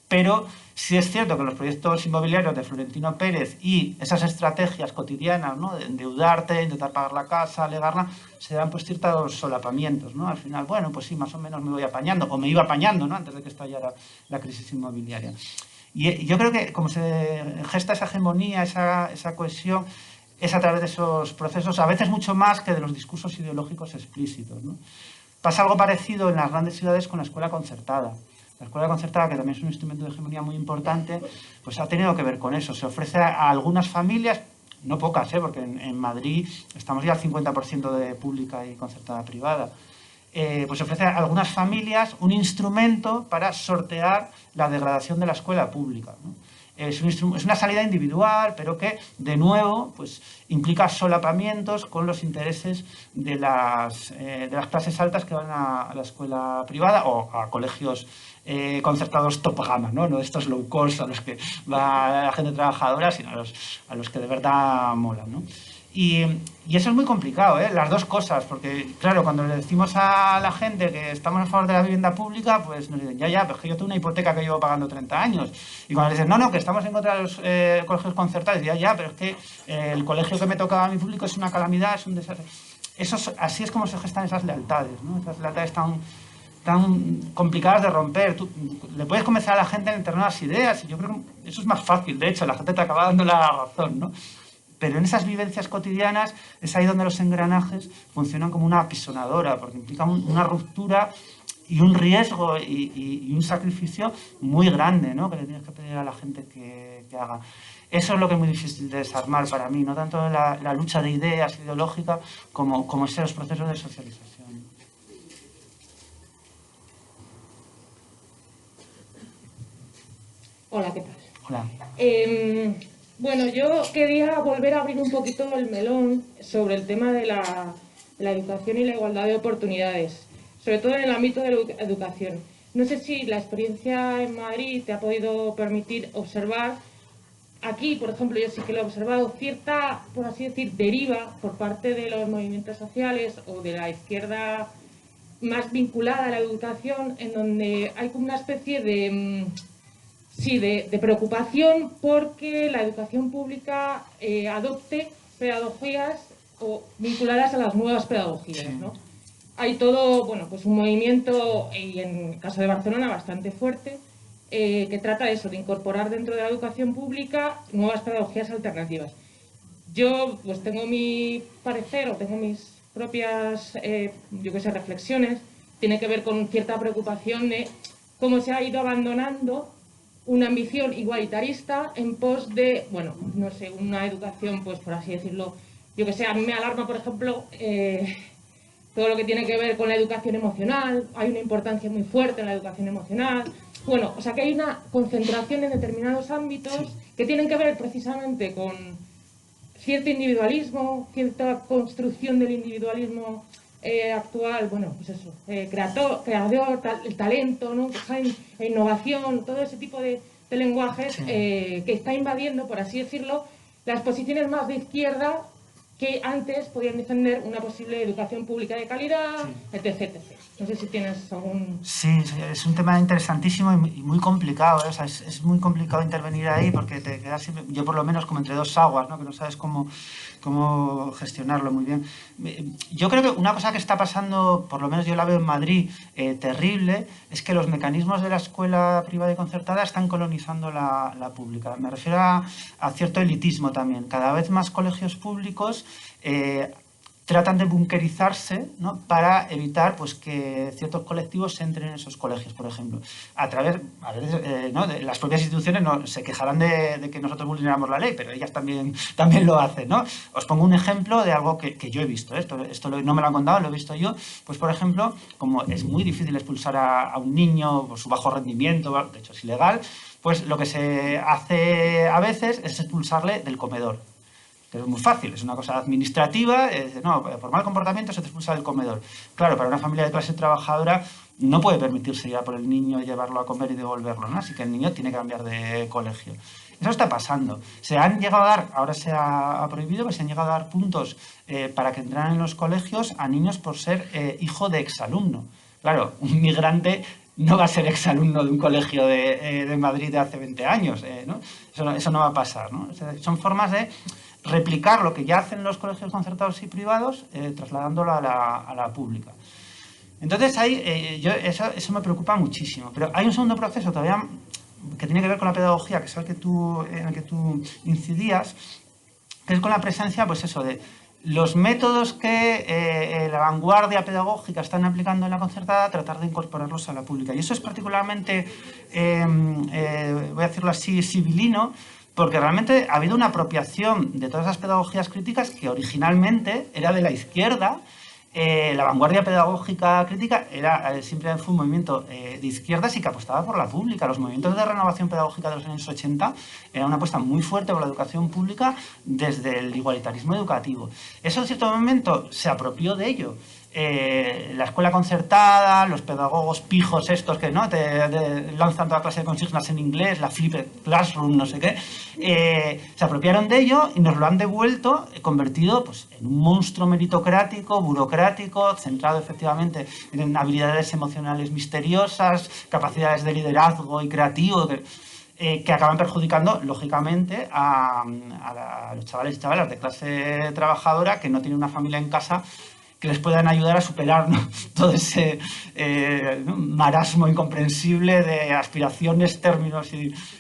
Speaker 3: Pero sí es cierto que los proyectos inmobiliarios de Florentino Pérez y esas estrategias cotidianas, ¿no?, de endeudarte, intentar pagar la casa, alegarla, se dan, pues, ciertos solapamientos, ¿no? Al final, bueno, pues sí, más o menos me voy apañando, o me iba apañando, ¿no?, antes de que estallara la crisis inmobiliaria. Y yo creo que como se gesta esa hegemonía, esa cohesión, es a través de esos procesos, a veces mucho más que de los discursos ideológicos explícitos, ¿no? Pasa algo parecido en las grandes ciudades con la escuela concertada. La escuela concertada, que también es un instrumento de hegemonía muy importante, pues ha tenido que ver con eso. Se ofrece a algunas familias, no pocas, porque en Madrid estamos ya al 50% de pública y concertada privada, pues ofrece a algunas familias un instrumento para sortear la degradación de la escuela pública, ¿no? Es una salida individual, pero que, de nuevo, pues, implica solapamientos con los intereses de las clases altas que van a la escuela privada o a colegios concertados top gama, ¿no? No estos low cost a los que va la gente trabajadora, sino a los que de verdad molan, ¿no? Y eso es muy complicado, ¿eh? Las dos cosas, porque claro, cuando le decimos a la gente que estamos a favor de la vivienda pública, pues nos dicen, ya, pero es que yo tengo una hipoteca que llevo pagando 30 años. Y cuando les dicen, no, que estamos en contra de los colegios concertados, ya, pero es que el colegio que me tocaba a mi público es una calamidad, es un desastre. Así es como se gestan esas lealtades, ¿no? Esas lealtades tan complicadas de romper. Tú le puedes convencer a la gente en determinadas ideas, y yo creo que eso es más fácil, de hecho, la gente te acaba dando la razón, ¿no? Pero en esas vivencias cotidianas es ahí donde los engranajes funcionan como una apisonadora, porque implican una ruptura y un riesgo y un sacrificio muy grande, ¿no? Que le tienes que pedir a la gente que haga. Eso es lo que es muy difícil de desarmar para mí, no tanto la lucha de ideas ideológica como los procesos de socialización.
Speaker 7: Hola, ¿qué tal?
Speaker 3: Hola.
Speaker 7: Bueno, yo quería volver a abrir un poquito el melón sobre el tema de la educación y la igualdad de oportunidades, sobre todo en el ámbito de la educación. No sé si la experiencia en Madrid te ha podido permitir observar, aquí, por ejemplo, yo sí que lo he observado, cierta, por así decir, deriva por parte de los movimientos sociales o de la izquierda más vinculada a la educación, en donde hay como una especie de... Sí, de preocupación porque la educación pública adopte pedagogías vinculadas a las nuevas pedagogías, ¿no? Hay todo, bueno, pues un movimiento, y en el caso de Barcelona, bastante fuerte, que trata eso, de incorporar dentro de la educación pública nuevas pedagogías alternativas. Yo, pues tengo mi parecer o tengo mis propias, yo qué sé, reflexiones, tiene que ver con cierta preocupación de cómo se ha ido abandonando una ambición igualitarista en pos de, bueno, no sé, una educación, pues por así decirlo, yo que sé, a mí me alarma, por ejemplo, todo lo que tiene que ver con la educación emocional, hay una importancia muy fuerte en la educación emocional, bueno, o sea que hay una concentración en determinados ámbitos que tienen que ver precisamente con cierto individualismo, cierta construcción del individualismo actual, bueno, pues eso, creador, el talento, ¿no? Innovación, todo ese tipo de lenguajes que está invadiendo, por así decirlo, las posiciones más de izquierda que antes podían defender una posible educación pública de calidad, etc, etc. No sé si tienes algún...
Speaker 3: Sí, es un tema interesantísimo y muy complicado, ¿eh? O sea, es muy complicado intervenir ahí porque te quedas siempre, yo por lo menos como entre dos aguas, ¿no? Que no sabes cómo gestionarlo muy bien. Yo creo que una cosa que está pasando, por lo menos yo la veo en Madrid, terrible, es que los mecanismos de la escuela privada y concertada están colonizando la pública. Me refiero a cierto elitismo también. Cada vez más colegios públicos tratan de bunkerizarse, ¿no? Para evitar pues, que ciertos colectivos entren en esos colegios, por ejemplo. A veces, ¿no? Las propias instituciones no, se quejarán de que nosotros vulneramos la ley, pero ellas también lo hacen, ¿no? Os pongo un ejemplo de algo que yo he visto, ¿eh? Esto no me lo han contado, lo he visto yo. Pues, por ejemplo, como es muy difícil expulsar a un niño por su bajo rendimiento, de hecho es ilegal, pues lo que se hace a veces es expulsarle del comedor. Que es muy fácil, es una cosa administrativa, no, por mal comportamiento se te expulsa del comedor. Claro, para una familia de clase trabajadora no puede permitirse ir a por el niño, llevarlo a comer y devolverlo, ¿no? Así que el niño tiene que cambiar de colegio. Eso está pasando. Se han llegado a dar, ahora se ha prohibido, pero se han llegado a dar puntos para que entraran en los colegios a niños por ser hijo de exalumno. Claro, un migrante no va a ser exalumno de un colegio de Madrid de hace 20 años, ¿no? Eso no va a pasar, ¿no? O sea, son formas de replicar lo que ya hacen los colegios concertados y privados, trasladándolo a la pública. Entonces, ahí, eso me preocupa muchísimo. Pero hay un segundo proceso todavía que tiene que ver con la pedagogía, que es en el que tú incidías, que es con la presencia, pues eso, de los métodos que la vanguardia pedagógica están aplicando en la concertada, tratar de incorporarlos a la pública. Y eso es particularmente, voy a decirlo así, civilino, porque realmente ha habido una apropiación de todas las pedagogías críticas que originalmente era de la izquierda. La vanguardia pedagógica crítica siempre fue un movimiento de izquierdas y que apostaba por la pública. Los movimientos de renovación pedagógica de los años 80 era una apuesta muy fuerte por la educación pública desde el igualitarismo educativo. Eso en cierto momento se apropió de ello la escuela concertada, los pedagogos pijos estos que ¿no? te lanzan toda clase de consignas en inglés, la flipped classroom, no sé qué, se apropiaron de ello y nos lo han devuelto, convertido pues, en un monstruo meritocrático, burocrático, centrado efectivamente en habilidades emocionales misteriosas, capacidades de liderazgo y creativo, que acaban perjudicando, lógicamente, a los chavales y chavalas de clase trabajadora que no tienen una familia en casa que les puedan ayudar a superar, ¿no? todo ese marasmo incomprensible de aspiraciones, términos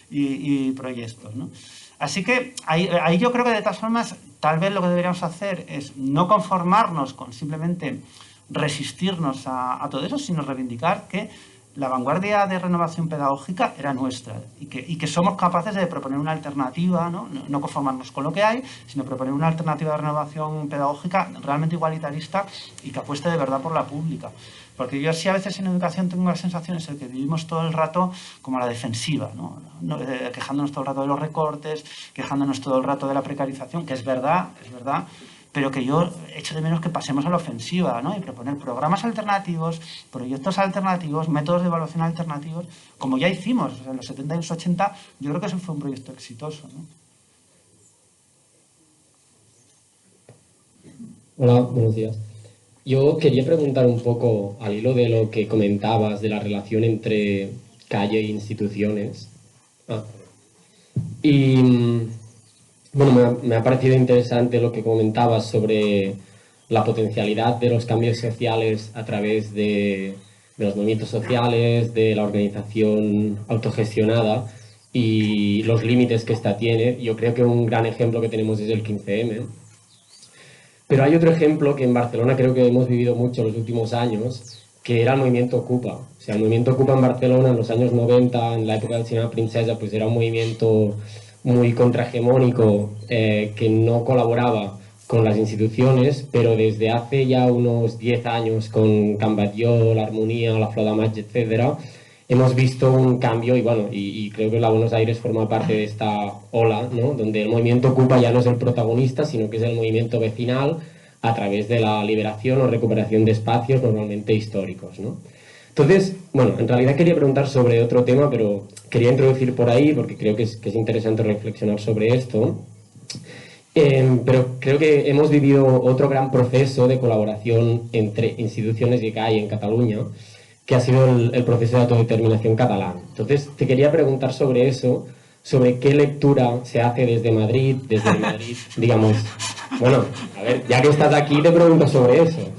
Speaker 3: y proyectos, ¿no? Así que ahí yo creo que de todas formas tal vez lo que deberíamos hacer es no conformarnos con simplemente resistirnos a todo eso, sino reivindicar que la vanguardia de renovación pedagógica era nuestra y que somos capaces de proponer una alternativa, no conformarnos con lo que hay, sino proponer una alternativa de renovación pedagógica realmente igualitarista y que apueste de verdad por la pública. Porque yo sí a veces en educación tengo la sensación de que vivimos todo el rato como a la defensiva, quejándonos todo el rato de los recortes, quejándonos todo el rato de la precarización, que es verdad, pero que yo echo de menos que pasemos a la ofensiva, ¿no? Y proponer programas alternativos, proyectos alternativos, métodos de evaluación alternativos, como ya hicimos en los 70 y los 80, yo creo que eso fue un proyecto exitoso, ¿no?
Speaker 8: Hola, buenos días. Yo quería preguntar un poco, al hilo de lo que comentabas, de la relación entre calle e instituciones. Bueno, me ha parecido interesante lo que comentabas sobre la potencialidad de los cambios sociales a través de los movimientos sociales, de la organización autogestionada y los límites que esta tiene. Yo creo que un gran ejemplo que tenemos es el 15M. Pero hay otro ejemplo que en Barcelona creo que hemos vivido mucho en los últimos años, que era el movimiento Ocupa. O sea, el movimiento Ocupa en Barcelona en los años 90, en la época del Cinema Princesa, pues era un movimiento muy contrahegemónico que no colaboraba con las instituciones, pero desde hace ya unos 10 años con Can Batlló, la Armonía, la Flor de Maig, etc., hemos visto un cambio y creo que la Buenos Aires forma parte de esta ola, ¿no? Donde el movimiento Ocupa ya no es el protagonista, sino que es el movimiento vecinal a través de la liberación o recuperación de espacios normalmente históricos, ¿no? Entonces, bueno, en realidad quería preguntar sobre otro tema, pero quería introducir por ahí porque creo que es interesante reflexionar sobre esto. Pero creo que hemos vivido otro gran proceso de colaboración entre instituciones y calle en Cataluña, que ha sido el proceso de autodeterminación catalán. Entonces, te quería preguntar sobre eso, sobre qué lectura se hace desde Madrid, digamos... Bueno, a ver, ya que estás aquí te pregunto sobre eso.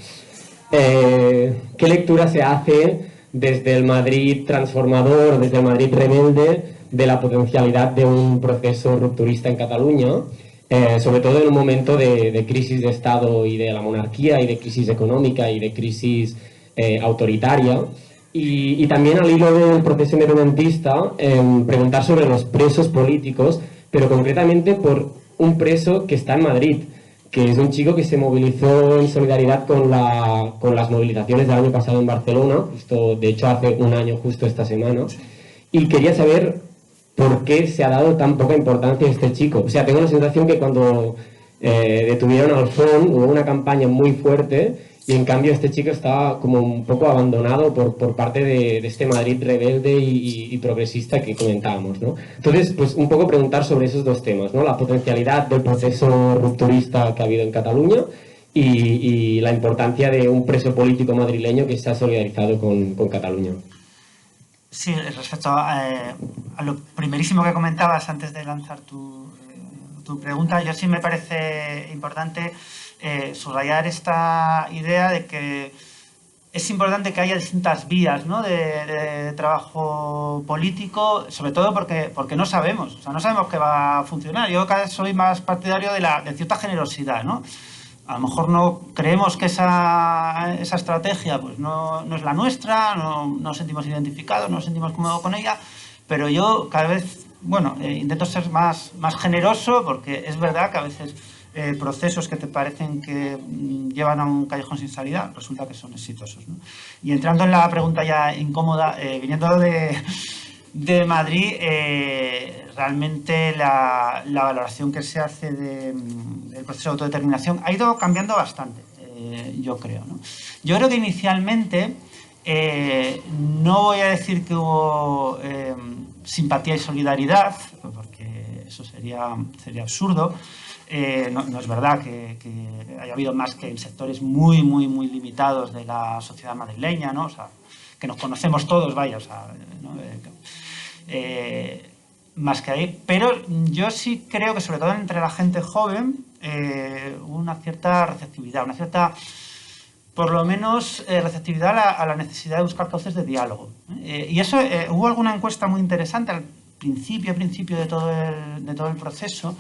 Speaker 8: ¿Qué lectura se hace desde el Madrid transformador, desde el Madrid rebelde, de la potencialidad de un proceso rupturista en Cataluña, sobre todo en un momento de crisis de Estado y de la monarquía, y de crisis económica y de crisis autoritaria? Y también al hilo del proceso independentista, preguntar sobre los presos políticos, pero concretamente por un preso que está en Madrid, que es un chico que se movilizó en solidaridad con las movilizaciones del año pasado en Barcelona, esto de hecho hace un año justo esta semana, y quería saber por qué se ha dado tan poca importancia a este chico. O sea, tengo la sensación que cuando detuvieron al Fon hubo una campaña muy fuerte y en cambio este chico estaba como un poco abandonado por parte de este Madrid rebelde y progresista que comentábamos, ¿no? Entonces, pues un poco preguntar sobre esos dos temas, ¿no? La potencialidad del proceso rupturista que ha habido en Cataluña y la importancia de un preso político madrileño que se ha solidarizado con Cataluña.
Speaker 3: Sí, respecto a lo primerísimo que comentabas antes de lanzar tu pregunta, yo sí me parece importante subrayar esta idea de que es importante que haya distintas vías, ¿no? de trabajo político, sobre todo porque no sabemos, o sea, no sabemos qué va a funcionar. Yo cada vez soy más partidario de cierta generosidad, ¿no? A lo mejor no creemos que esa estrategia pues no es la nuestra, no nos sentimos identificados, no nos sentimos cómodos con ella, pero yo cada vez, intento ser más generoso, porque es verdad que a veces procesos que te parecen que llevan a un callejón sin salida resulta que son exitosos, ¿no? Y entrando en la pregunta ya incómoda, viniendo de Madrid, realmente la valoración que se hace del proceso de autodeterminación ha ido cambiando bastante. yo creo, ¿no? Yo creo que inicialmente, no voy a decir que hubo simpatía y solidaridad, porque eso sería absurdo. No es verdad que haya habido más que en sectores muy limitados de la sociedad madrileña, ¿no? O sea, que nos conocemos todos, vaya, o sea, ¿no? Más que ahí. Pero yo sí creo que, sobre todo entre la gente joven, hubo una cierta receptividad, una cierta, por lo menos, receptividad a la necesidad de buscar cauces de diálogo. Y eso, hubo alguna encuesta muy interesante al principio de todo el proceso,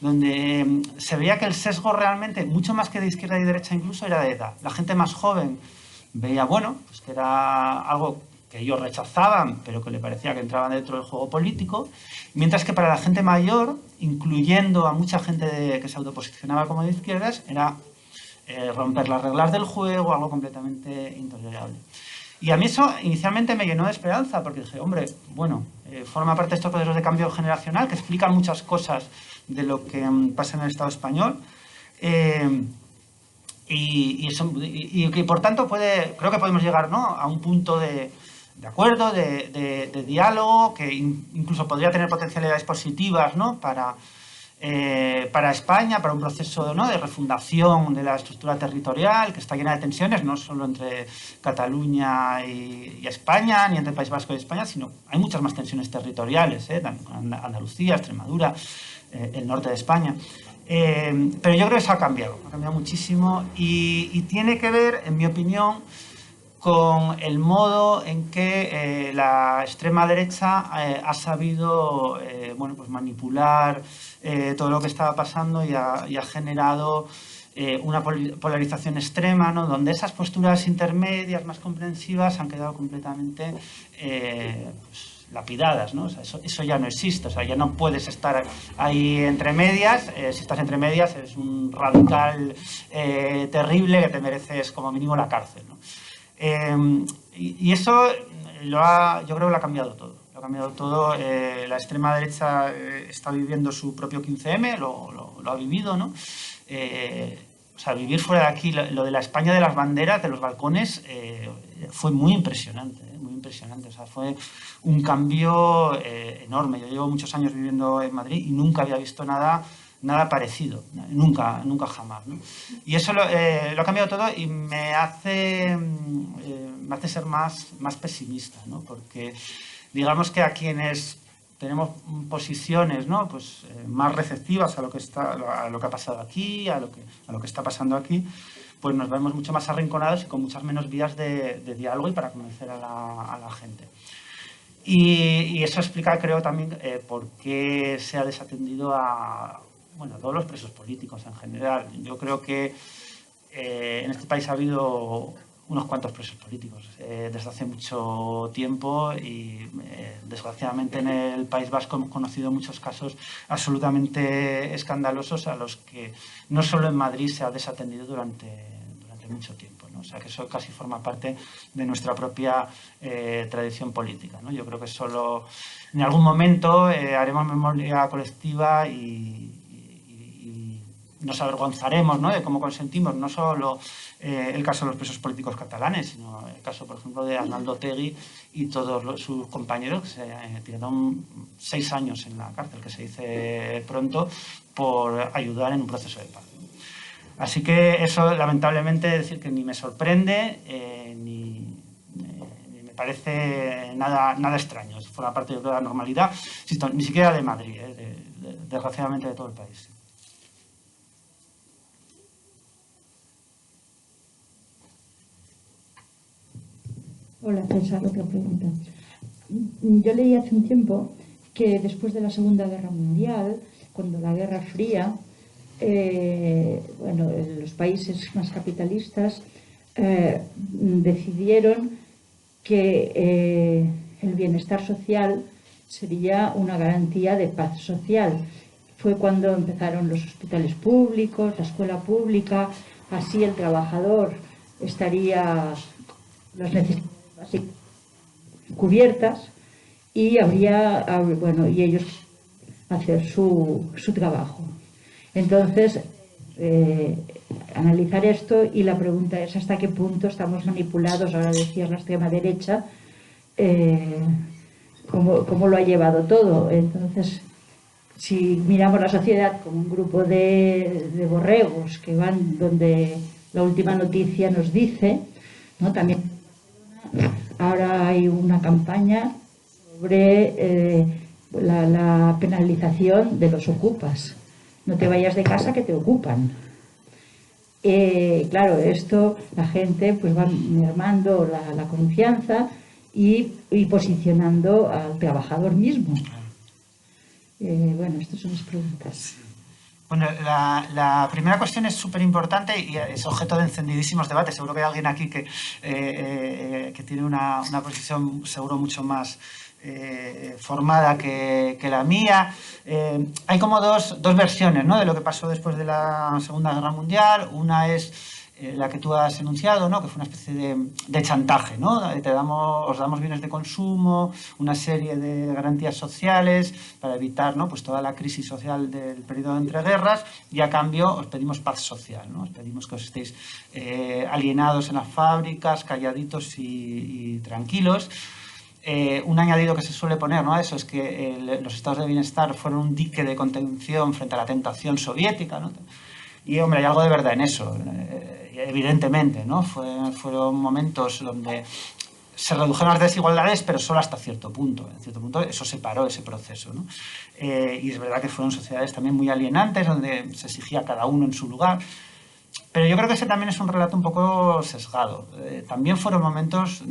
Speaker 3: donde se veía que el sesgo realmente, mucho más que de izquierda y derecha incluso, era de edad. La gente más joven veía, bueno, pues que era algo que ellos rechazaban, pero que le parecía que entraban dentro del juego político, mientras que para la gente mayor, incluyendo a mucha gente que se autoposicionaba como de izquierdas, era romper las reglas del juego, algo completamente intolerable. Y a mí eso inicialmente me llenó de esperanza, porque dije, hombre, bueno, forma parte de estos procesos de cambio generacional que explican muchas cosas de lo que pasa en el Estado español, y por tanto creo que podemos llegar, ¿no?, a un punto de acuerdo, de diálogo, que incluso podría tener potencialidades positivas, ¿no?, para España, para un proceso, ¿no?, de refundación de la estructura territorial, que está llena de tensiones, no solo entre Cataluña y España, ni entre el País Vasco y España, sino hay muchas más tensiones territoriales, también con Andalucía, Extremadura, el norte de España. Pero yo creo que eso ha cambiado muchísimo, y tiene que ver, en mi opinión, con el modo en que la extrema derecha ha sabido bueno, pues manipular todo lo que estaba pasando, y ha generado una polarización extrema, ¿no?, donde esas posturas intermedias más comprensivas han quedado completamente pues, lapidadas, ¿no? O sea, eso ya no existe, o sea, ya no puedes estar ahí entre medias. Si estás entre medias eres un radical terrible que te mereces como mínimo la cárcel, ¿no? Y eso yo creo que lo ha cambiado todo. La extrema derecha está viviendo su propio 15M, lo ha vivido, ¿no? O sea, vivir fuera de aquí, lo de la España de las banderas, de los balcones, fue muy impresionante, muy impresionante. O sea, fue un cambio enorme. Yo llevo muchos años viviendo en Madrid y nunca había visto nada parecido, nunca jamás, ¿no? Y eso lo ha cambiado todo, y me hace ser más pesimista, ¿no? Porque digamos que a quienes tenemos posiciones, ¿no?, pues, más receptivas a lo que ha pasado aquí, a lo que está pasando aquí, pues nos vemos mucho más arrinconados y con muchas menos vías de diálogo y para convencer a la gente. Y eso explica, creo, también por qué se ha desatendido a todos los presos políticos en general. Yo creo que en este país ha habido unos cuantos presos políticos desde hace mucho tiempo, y desgraciadamente en el País Vasco hemos conocido muchos casos absolutamente escandalosos a los que no solo en Madrid se ha desatendido durante mucho tiempo, ¿no? O sea, que eso casi forma parte de nuestra propia tradición política, ¿no? Yo creo que solo en algún momento haremos memoria colectiva y nos avergonzaremos, ¿no?, de cómo consentimos no solo el caso de los presos políticos catalanes, sino el caso, por ejemplo, de Arnaldo Otegi y todos sus compañeros, que se tiraron 6 años en la cárcel, que se dice pronto, por ayudar en un proceso de paz. Así que eso, lamentablemente, decir que ni me sorprende ni me parece nada extraño. Eso forma parte de la normalidad, ni siquiera de Madrid, desgraciadamente de todo el país.
Speaker 5: Hola, César, otra pregunta. Yo leí hace un tiempo que después de la Segunda Guerra Mundial, cuando la Guerra Fría, los países más capitalistas decidieron que el bienestar social sería una garantía de paz social. Fue cuando empezaron los hospitales públicos, la escuela pública, así el trabajador estaría las necesidades así cubiertas, y y ellos hacer su trabajo. Entonces analizar esto, y la pregunta es hasta qué punto estamos manipulados. Ahora decías la extrema derecha, cómo lo ha llevado todo. Entonces, si miramos la sociedad como un grupo de borregos que van donde la última noticia nos dice, ¿no? También ahora hay una campaña sobre la penalización de los ocupas. No te vayas de casa que te ocupan. Claro, esto la gente pues va mermando la confianza y posicionando al trabajador mismo. Bueno, estas son mis preguntas.
Speaker 3: Bueno, la primera cuestión es súper importante y es objeto de encendidísimos debates. Seguro que hay alguien aquí que tiene una posición seguro mucho más formada que la mía. Hay como dos versiones, ¿no?, de lo que pasó después de la Segunda Guerra Mundial. Una es la que tú has enunciado, ¿no?, que fue una especie de chantaje, ¿no? Os damos bienes de consumo, una serie de garantías sociales para evitar, ¿no?, pues toda la crisis social del periodo entre guerras, y a cambio os pedimos paz social, ¿no? Os pedimos que os estéis alienados en las fábricas, calladitos y tranquilos. Un añadido que se suele poner, ¿no?, a eso es que los estados de bienestar fueron un dique de contención frente a la tentación soviética, ¿no? Y, hombre, hay algo de verdad en eso, evidentemente, ¿no? Fueron momentos donde se redujeron las desigualdades, pero solo hasta cierto punto. En cierto punto eso separó ese proceso, ¿no? Y es verdad que fueron sociedades también muy alienantes, donde se exigía a cada uno en su lugar. Pero yo creo que ese también es un relato un poco sesgado. También fueron momentos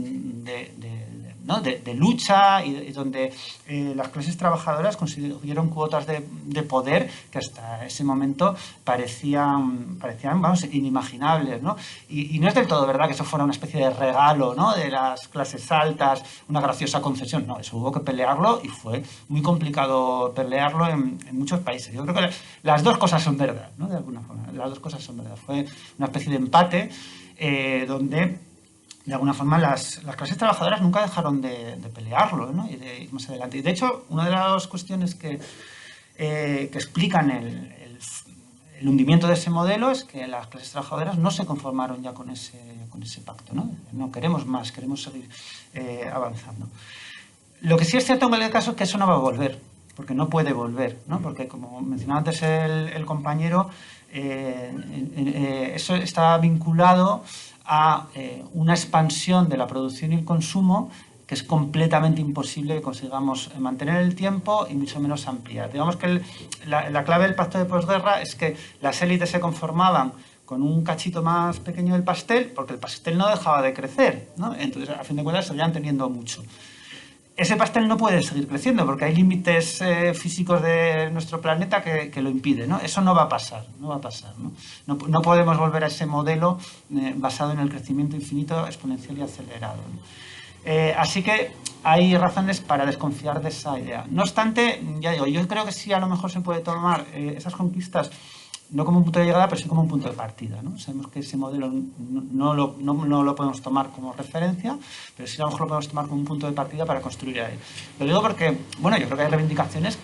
Speaker 3: de lucha y donde las clases trabajadoras consiguieron cuotas de poder que hasta ese momento parecían vamos, inimaginables, ¿no? Y no es del todo verdad que eso fuera una especie de regalo, ¿no?, de las clases altas, una graciosa concesión. No, eso hubo que pelearlo y fue muy complicado pelearlo en muchos países. Yo creo que las dos cosas son verdad, ¿no?, de alguna forma. Las dos cosas son verdad. Fue una especie de empate donde de alguna forma las clases trabajadoras nunca dejaron de pelearlo, ¿no?, y de ir más adelante. Y de hecho, una de las cuestiones que explican el hundimiento de ese modelo es que las clases trabajadoras no se conformaron ya con ese pacto, ¿no? No queremos más, queremos seguir avanzando. Lo que sí es cierto en el caso es que eso no va a volver, porque no puede volver, ¿no? Porque, como mencionaba antes el compañero, eso está vinculado a una expansión de la producción y el consumo que es completamente imposible que consigamos mantener el tiempo y mucho menos ampliar. Digamos que la clave del pacto de posguerra es que las élites se conformaban con un cachito más pequeño del pastel porque el pastel no dejaba de crecer, ¿no? Entonces, a fin de cuentas, seguían teniendo mucho. Ese pastel no puede seguir creciendo porque hay límites físicos de nuestro planeta que lo impiden, ¿no? Eso no va a pasar, ¿no? No podemos volver a ese modelo basado en el crecimiento infinito, exponencial y acelerado, ¿no? Así que hay razones para desconfiar de esa idea. No obstante, ya digo, yo creo que sí a lo mejor se puede tomar esas conquistas no como un punto de llegada, pero sí como un punto de partida, ¿no? Sabemos que ese modelo no lo podemos tomar como referencia, pero sí a lo mejor lo podemos tomar como un punto de partida para construir ahí. Lo digo porque, bueno, yo creo que hay reivindicaciones que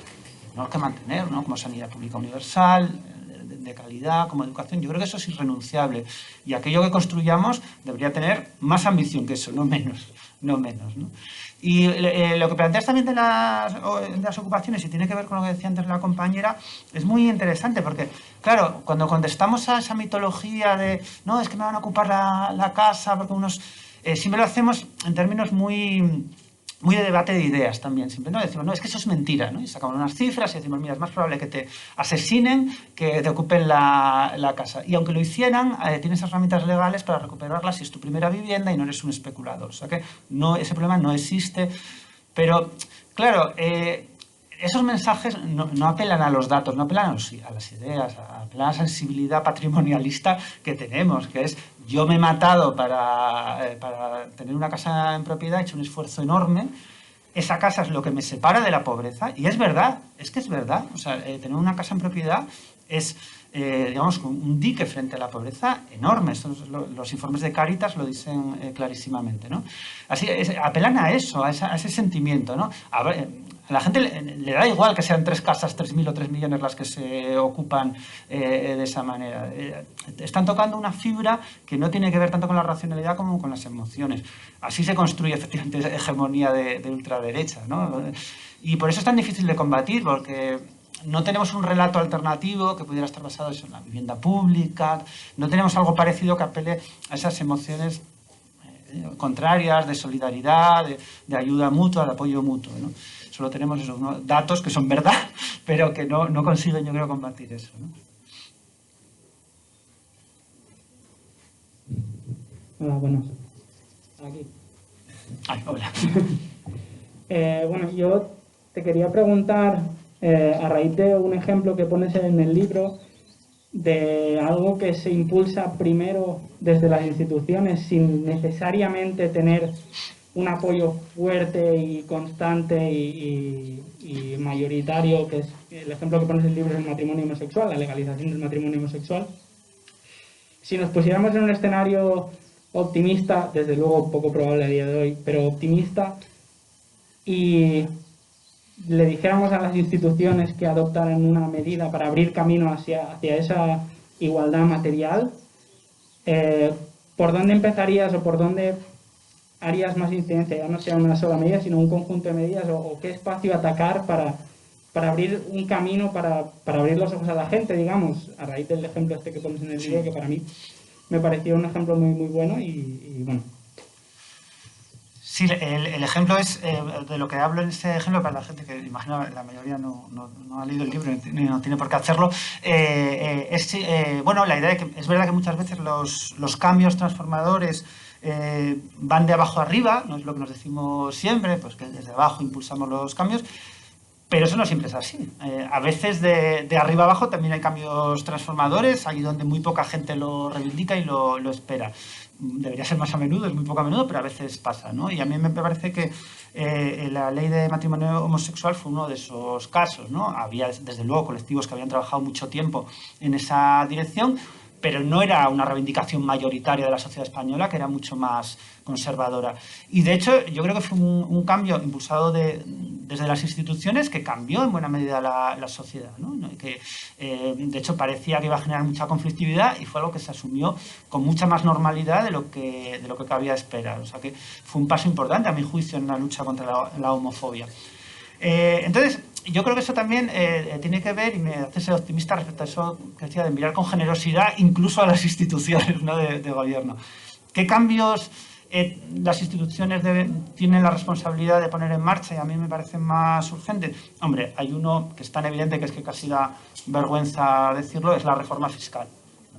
Speaker 3: tenemos que mantener, ¿no?, como sanidad pública universal, de calidad, como educación. Yo creo que eso es irrenunciable. Y aquello que construyamos debería tener más ambición que eso, no menos, ¿no? Y lo que planteas también de las ocupaciones, y tiene que ver con lo que decía antes la compañera, es muy interesante porque, claro, cuando contestamos a esa mitología de no, es que me van a ocupar la casa, porque unos siempre lo hacemos en términos muy de debate de ideas también, siempre, ¿no? Decimos, no, es que eso es mentira, ¿no? Y sacamos unas cifras y decimos, mira, es más probable que te asesinen que te ocupen la casa. Y aunque lo hicieran, tienes herramientas legales para recuperarla si es tu primera vivienda y no eres un especulador. O sea que ese problema no existe. Pero, claro, esos mensajes no apelan a los datos, no apelan a las ideas, apelan a la sensibilidad patrimonialista que tenemos, que es yo me he matado para tener una casa en propiedad, he hecho un esfuerzo enorme, esa casa es lo que me separa de la pobreza, y es verdad, es que es verdad, o sea, tener una casa en propiedad es, digamos, un dique frente a la pobreza enorme. Los informes de Cáritas lo dicen clarísimamente, ¿no? Así, apelan a eso, a ese sentimiento, ¿no? A la gente le da igual que sean 3 casas, 3.000 o 3 millones las que se ocupan de esa manera. Están tocando una fibra que no tiene que ver tanto con la racionalidad como con las emociones. Así se construye efectivamente esa hegemonía de ultraderecha, ¿no? Y por eso es tan difícil de combatir, porque no tenemos un relato alternativo que pudiera estar basado en la vivienda pública, no tenemos algo parecido que apele a esas emociones contrarias, de solidaridad, de ayuda mutua, de apoyo mutuo, ¿no? Solo tenemos esos, ¿no?, datos que son verdad, pero que no consiguen, yo creo, combatir eso, ¿no?
Speaker 9: Hola, buenas. Aquí.
Speaker 3: Ay, hola.
Speaker 9: Bueno, yo te quería preguntar, a raíz de un ejemplo que pones en el libro, de algo que se impulsa primero desde las instituciones sin necesariamente tener un apoyo fuerte y constante y mayoritario, que es el ejemplo que pones en el libro, es el matrimonio homosexual, la legalización del matrimonio homosexual. Si nos pusiéramos en un escenario optimista, desde luego poco probable a día de hoy, pero optimista, y le dijéramos a las instituciones que adoptaran una medida para abrir camino hacia esa igualdad material, ¿por dónde empezarías o por dónde harías más incidencia? Ya no sea una sola medida, sino un conjunto de medidas, o qué espacio atacar para abrir un camino, para abrir los ojos a la gente, digamos, a raíz del ejemplo este que pones en el libro, que para mí me pareció un ejemplo muy, muy bueno y bueno.
Speaker 3: Sí, el ejemplo es, de lo que hablo en este ejemplo, para la gente que imagino la mayoría no ha leído el libro ni no tiene por qué hacerlo, bueno, la idea de que es verdad que muchas veces los cambios transformadores van de abajo arriba, no es lo que nos decimos siempre, pues que desde abajo impulsamos los cambios, pero eso no siempre es así. A veces de arriba abajo también hay cambios transformadores, allí donde muy poca gente lo reivindica y lo espera. Debería ser más a menudo, es muy poco a menudo, pero a veces pasa, ¿no? Y a mí me parece que la ley de matrimonio homosexual fue uno de esos casos, ¿no? Había, desde luego, colectivos que habían trabajado mucho tiempo en esa dirección, pero no era una reivindicación mayoritaria de la sociedad española, que era mucho más conservadora. Y de hecho, yo creo que fue un cambio impulsado desde las instituciones que cambió en buena medida la sociedad, ¿no? Que, de hecho, parecía que iba a generar mucha conflictividad y fue algo que se asumió con mucha más normalidad de lo que cabía esperar. O sea que fue un paso importante, a mi juicio, en la lucha contra la homofobia. Entonces, yo creo que eso también tiene que ver, y me hace ser optimista respecto a eso que decía, de mirar con generosidad incluso a las instituciones, ¿no?, de gobierno. ¿Qué cambios las instituciones tienen la responsabilidad de poner en marcha y a mí me parece más urgente? Hombre, hay uno que es tan evidente que es que casi da vergüenza decirlo, es la reforma fiscal.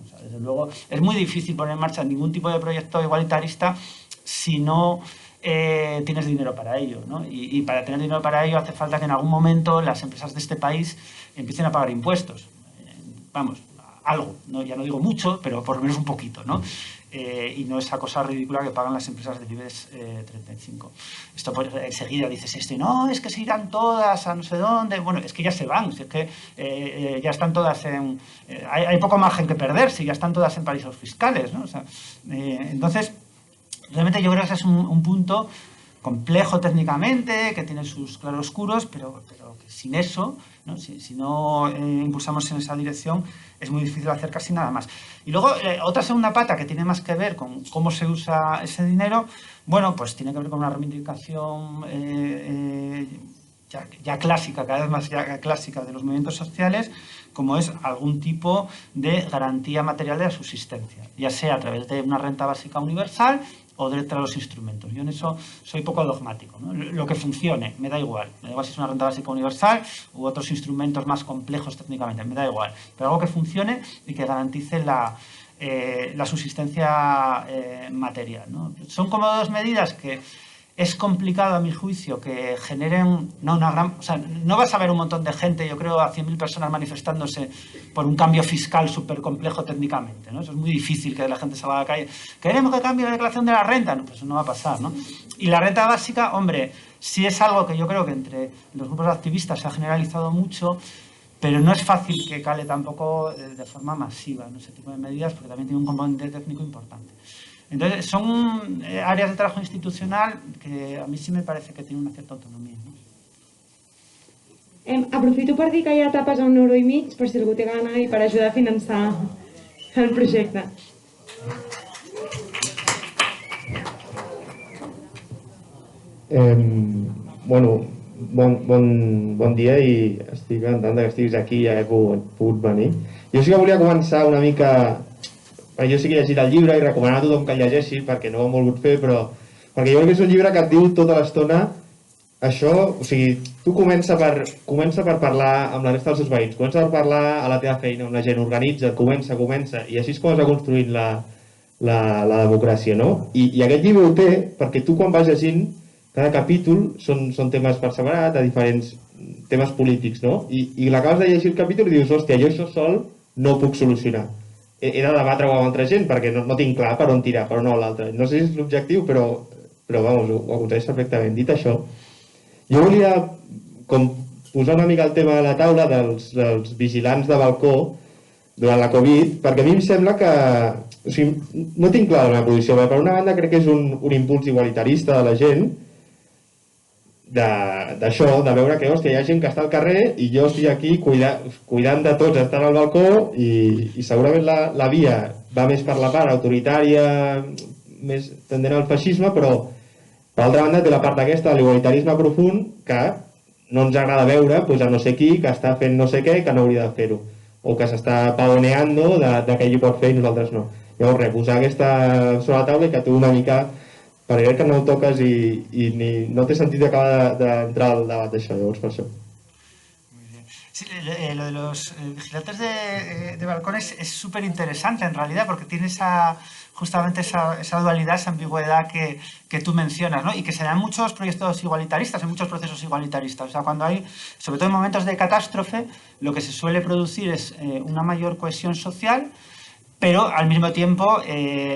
Speaker 3: O sea, desde luego, es muy difícil poner en marcha ningún tipo de proyecto igualitarista si no tienes dinero para ello, ¿no? Y para tener dinero para ello hace falta que en algún momento las empresas de este país empiecen a pagar impuestos. Vamos, algo, ¿no? Ya no digo mucho, pero por lo menos un poquito, ¿no? Y no esa cosa ridícula que pagan las empresas del IBEX 35. Esto pues, enseguida dices, no, es que se irán todas a no sé dónde. Bueno, es que ya se van, si es que ya están todas en... hay poco margen que perder si ya están todas en paraísos fiscales, ¿no? O sea, entonces, realmente yo creo que ese es un punto complejo técnicamente, que tiene sus claroscuros, pero que sin eso, ¿no? Si no impulsamos en esa dirección, es muy difícil hacer casi nada más. Y luego, otra segunda pata que tiene más que ver con cómo se usa ese dinero, bueno, pues tiene que ver con una reivindicación ya clásica, cada vez más ya clásica de los movimientos sociales, como es algún tipo de garantía material de la subsistencia, ya sea a través de una renta básica universal o de los instrumentos. Yo en eso soy poco dogmático, ¿no? Lo que funcione, me da igual si es una renta básica universal u otros instrumentos más complejos técnicamente, me da igual, pero algo que funcione y que garantice la subsistencia material, ¿no? Son como dos medidas que es complicado, a mi juicio, que generen no vas a ver un montón de gente, yo creo, a 100.000 personas manifestándose por un cambio fiscal súper complejo técnicamente, ¿no? Eso es muy difícil, que la gente salga a la calle. ¿Queremos que cambie la declaración de la renta? No, pues eso no va a pasar, ¿no? Y la renta básica, hombre, sí es algo que yo creo que entre los grupos activistas se ha generalizado mucho, pero no es fácil que cale tampoco de forma masiva, ¿no? Ese tipo de medidas, porque también tiene un componente técnico importante. Entonces, son áreas de trabajo institucional que a mí sí me parece que tienen una cierta autonomía, ¿no?
Speaker 1: Aprofito per dir que hi ha etapes a €1,5 per si algú té gana i per ajudar a finançar el projecte.
Speaker 10: Bueno, bon dia i estic encantat que estiguis aquí i haver pogut venir. Jo sí que volia començar una mica... Jo sí que he llegit el llibre i recomanar a tothom que el llegeixi perquè no ho hem volgut fer, però... Perquè jo crec que és un llibre que et diu tota l'estona això, o sigui, tu comença per parlar amb la resta dels seus veïns, comença per parlar a la teva feina amb la gent, organitza, comença, i així és com es va construint la democràcia, no? I aquest llibre ho té perquè tu quan vas llegint cada capítol són temes per separat, de diferents temes polítics, no? I l'acabes de llegir el capítol i dius, hòstia, jo això sol no ho puc solucionar. He de debatre-ho amb altra gent perquè no tinc clar per on tirar, per on no l'altre. No sé si és l'objectiu, però vamos, ho aconsegueix perfectament. Dit això, jo volia com posar una mica el tema a la taula dels vigilants de balcó durant la Covid, perquè a mi em sembla que... O sigui, no tinc clar la meva posició, però per una banda crec que és un impuls igualitarista de la gent, d'això, de veure que hòstia, hi ha gent que està al carrer i jo estic aquí cuidant de tots, estant al balcó i segurament la via va més per la part autoritària, més tendent al feixisme, però per altra banda té la part aquesta de l'igualitarisme profund que no ens agrada veure a no sé qui que està fent no sé què que no hauria de fer-ho, o que s'està pavoneando de que ell ho pot fer i nosaltres no. Llavors res, posar aquesta sobre la taula i que tu una mica perquè crec que no ho toques i no té sentit acabar d'entrar al debat d'això, llavors per això.
Speaker 3: Sí, lo de los vigilantes de balcones es súper interesante en realidad porque tiene justamente esa dualidad, esa ambigüedad que tú mencionas, ¿no? Y que se dan en muchos proyectos igualitaristas, en muchos procesos igualitaristas. O sea, cuando hay, sobre todo en momentos de catástrofe, lo que se suele producir es una mayor cohesión social, pero al mismo tiempo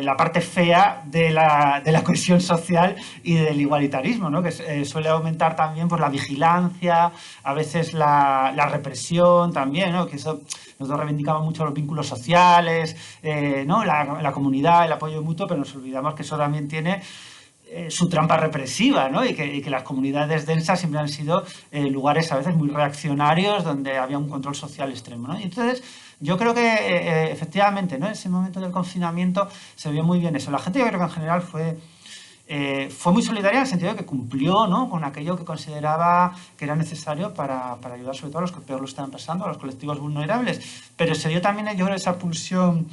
Speaker 3: la parte fea de la cohesión social y del igualitarismo, ¿no? Que suele aumentar también por la vigilancia, a veces la represión también, ¿no? Que eso nosotros reivindicamos mucho los vínculos sociales, ¿no? La comunidad, el apoyo mutuo, pero nos olvidamos que eso también tiene su trampa represiva, ¿no? y que las comunidades densas siempre han sido lugares a veces muy reaccionarios donde había un control social extremo, ¿no? Y entonces yo creo que efectivamente, ¿no? En ese momento del confinamiento se vio muy bien eso. La gente yo creo que en general fue muy solidaria en el sentido de que cumplió, ¿no? Con aquello que consideraba que era necesario para ayudar sobre todo a los que peor lo estaban pasando, a los colectivos vulnerables. Pero se dio también, yo creo, esa pulsión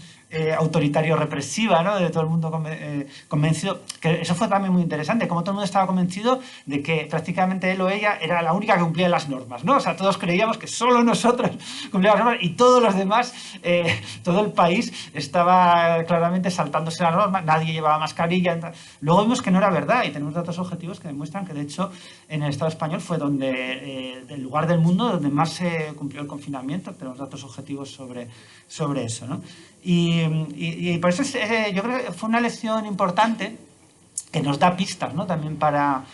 Speaker 3: autoritario-represiva, ¿no? De todo el mundo convencido, que eso fue también muy interesante, como todo el mundo estaba convencido de que prácticamente él o ella era la única que cumplía las normas, ¿no? O sea, todos creíamos que solo nosotros cumplíamos las normas y todos los demás, todo el país estaba claramente saltándose las normas, nadie llevaba mascarilla. Luego vimos que no era verdad y tenemos datos objetivos que demuestran que de hecho en el Estado español fue el lugar del mundo donde más se cumplió el confinamiento. Tenemos datos objetivos sobre eso, ¿no? Y por eso yo creo que fue una lección importante que nos da pistas, ¿no? También para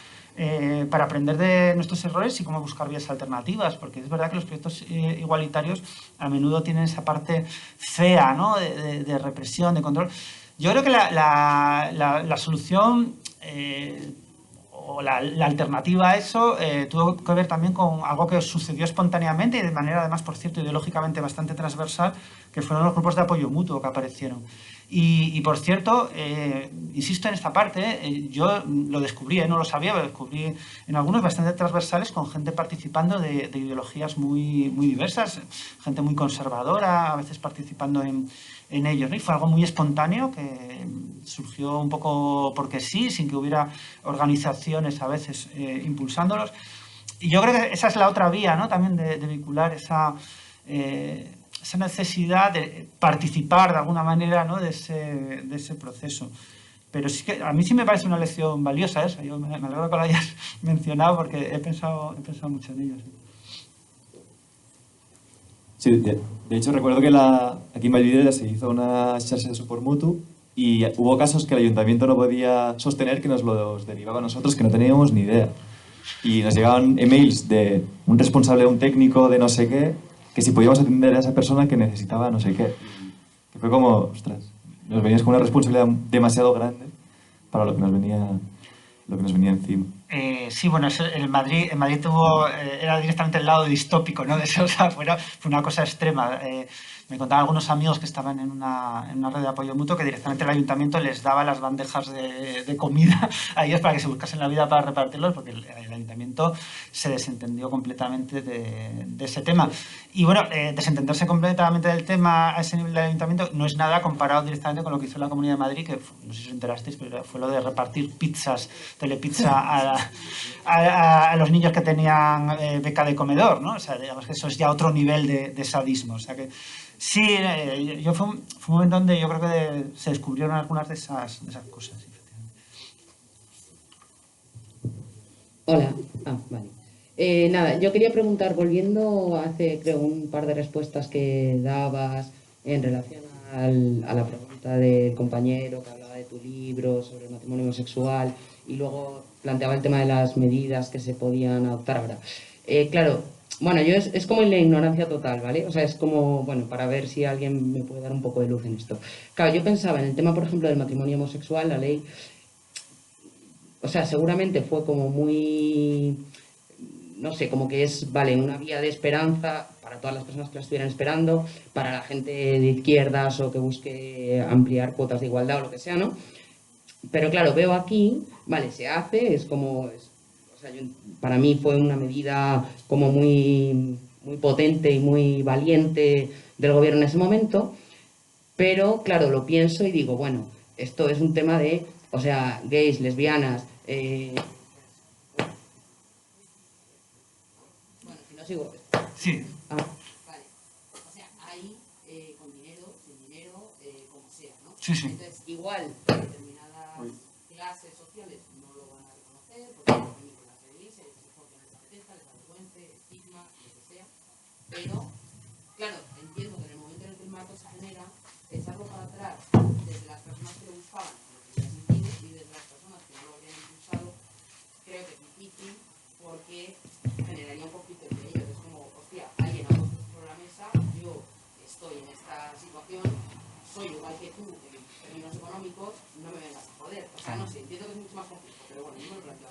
Speaker 3: aprender de nuestros errores y cómo buscar vías alternativas, porque es verdad que los proyectos igualitarios a menudo tienen esa parte fea, ¿no? de represión, de control. Yo creo que la solución o la alternativa a eso tuvo que ver también con algo que sucedió espontáneamente y de manera, además, por cierto, ideológicamente bastante transversal, que fueron los grupos de apoyo mutuo que aparecieron. Y por cierto, insisto en esta parte, yo lo descubrí, no lo sabía, pero descubrí en algunos bastante transversales con gente participando de ideologías muy diversas, gente muy conservadora, a veces participando en ellos, ¿no? Y fue algo muy espontáneo que surgió un poco porque sí, sin que hubiera organizaciones a veces impulsándolos. Y yo creo que esa es la otra vía, ¿no? También de vincular esa necesidad de participar de alguna manera, ¿no? de ese proceso. Pero sí que a mí sí me parece una lección valiosa esa. Yo me alegro que lo hayas mencionado porque he pensado mucho en ello.
Speaker 2: Sí, de hecho recuerdo que aquí en Vallvidrera se hizo una xarxa de suport mutu y hubo casos que el ayuntamiento no podía sostener, que nos los derivaba a nosotros, que no teníamos ni idea. Y nos llegaban emails de un responsable, un técnico de no sé qué, que si podíamos atender a esa persona que necesitaba no sé qué. Que fue como, ostras, nos venías con una responsabilidad demasiado grande para lo que nos venía lo que nos venía encima.
Speaker 3: Sí, bueno, eso, en Madrid era directamente el lado distópico, ¿no? De eso, o sea, fue una cosa extrema. Me contaban algunos amigos que estaban en una red de apoyo mutuo que directamente el ayuntamiento les daba las bandejas de comida a ellos para que se buscasen la vida para repartirlos, porque el ayuntamiento se desentendió completamente de ese tema. Y bueno, desentenderse completamente del tema a ese nivel del ayuntamiento no es nada comparado directamente con lo que hizo la Comunidad de Madrid, que no sé si os enterasteis, pero fue lo de repartir pizzas, telepizza a los niños que tenían beca de comedor, ¿no? O sea, digamos que eso es ya otro nivel de sadismo. O sea que sí, fue un momento donde yo creo que se descubrieron algunas de esas cosas.
Speaker 11: Hola. Vale. Nada, yo quería preguntar, volviendo hace, creo, un par de respuestas que dabas en relación a la pregunta del compañero que hablaba de tu libro sobre el matrimonio homosexual y luego planteaba el tema de las medidas que se podían adoptar ahora. Claro, bueno, es como en la ignorancia total, ¿vale? O sea, es como, bueno, para ver si alguien me puede dar un poco de luz en esto. Claro, yo pensaba en el tema, por ejemplo, del matrimonio homosexual, la ley, o sea, seguramente fue como muy, no sé, como que es, vale, una vía de esperanza para todas las personas que la estuvieran esperando, para la gente de izquierdas o que busque ampliar cuotas de igualdad o lo que sea, ¿no? Pero claro, veo aquí, vale, se hace, es como, o sea, para mí fue una medida como muy potente y muy valiente del gobierno en ese momento, pero claro, lo pienso y digo, bueno, esto es un tema de, o sea, gays, lesbianas, bueno, si no sigo...
Speaker 3: Sí.
Speaker 11: Vale. O sea, hay con dinero, sin dinero, como sea, ¿no?
Speaker 3: Sí, sí.
Speaker 11: Entonces, igual, determinadas clases sociales no lo van a reconocer, porque no tienen con las iglesia, les importa, les apetezca, les avergüence, estigma, lo que sea. Pero, claro, entiendo que en el momento en el que el marco se genera, echarlo para atrás desde las personas que lo buscaban, lo que ya se entiende, y desde las personas que no lo habrían impulsado, creo que es difícil porque generaría un conflicto entre ellos. Es como, hostia, alguien ha puesto sobre la mesa, yo estoy en esta situación, soy igual que tú en términos económicos, no me vengas a joder. O sea, no sé, entiendo que es mucho más conflicto, pero bueno, yo me lo planteo.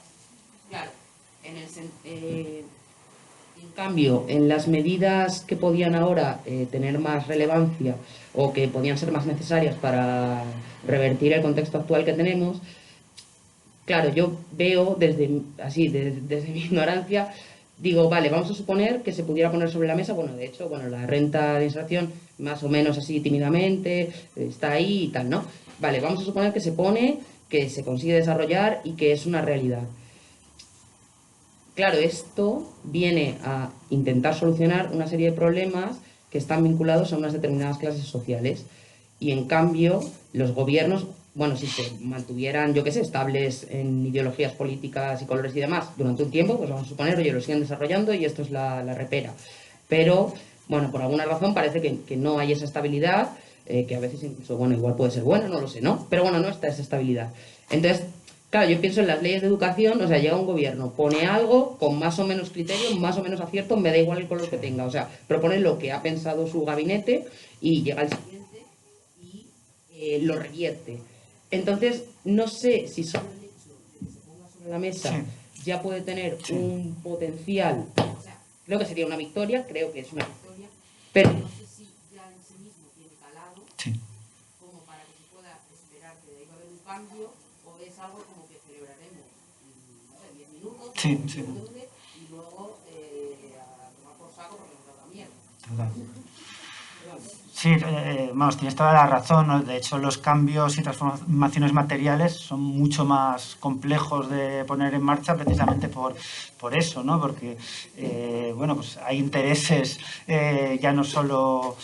Speaker 11: Claro, en cambio, en las medidas que podían ahora tener más relevancia o que podían ser más necesarias para revertir el contexto actual que tenemos, claro, yo veo desde mi ignorancia, digo, vale, vamos a suponer que se pudiera poner sobre la mesa, bueno, de hecho, bueno, la renta de inserción más o menos así tímidamente está ahí y tal, ¿no? Vale, vamos a suponer que se pone, que se consigue desarrollar y que es una realidad. Claro, esto viene a intentar solucionar una serie de problemas que están vinculados a unas determinadas clases sociales y en cambio los gobiernos, bueno, si se mantuvieran, yo qué sé, estables en ideologías políticas y colores y demás durante un tiempo, pues vamos a suponer, oye, lo siguen desarrollando y esto es la repera. Pero, bueno, por alguna razón parece que no hay esa estabilidad, que a veces incluso, bueno, igual puede ser buena, no lo sé, ¿no? Pero bueno, no está esa estabilidad. Entonces, claro, yo pienso en las leyes de educación, o sea, llega un gobierno, pone algo con más o menos criterio, más o menos acierto, me da igual el color que tenga, o sea, propone lo que ha pensado su gabinete y llega el siguiente y lo revierte. Entonces, no sé si solo el hecho de que se ponga sobre la mesa ya puede tener un potencial, o sea, creo que sería una victoria, creo que es una victoria, pero no sé si ya en sí mismo tiene calado como para que se pueda esperar que de ahí va a haber un cambio, o es algo como que celebraremos, no sé, 10 minutos, y luego a tomar por saco porque nos da la mierda.
Speaker 3: Sí, vamos, tienes toda la razón, ¿no? De hecho, los cambios y transformaciones materiales son mucho más complejos de poner en marcha precisamente por eso, ¿no? Porque, bueno, pues hay intereses ya no solo,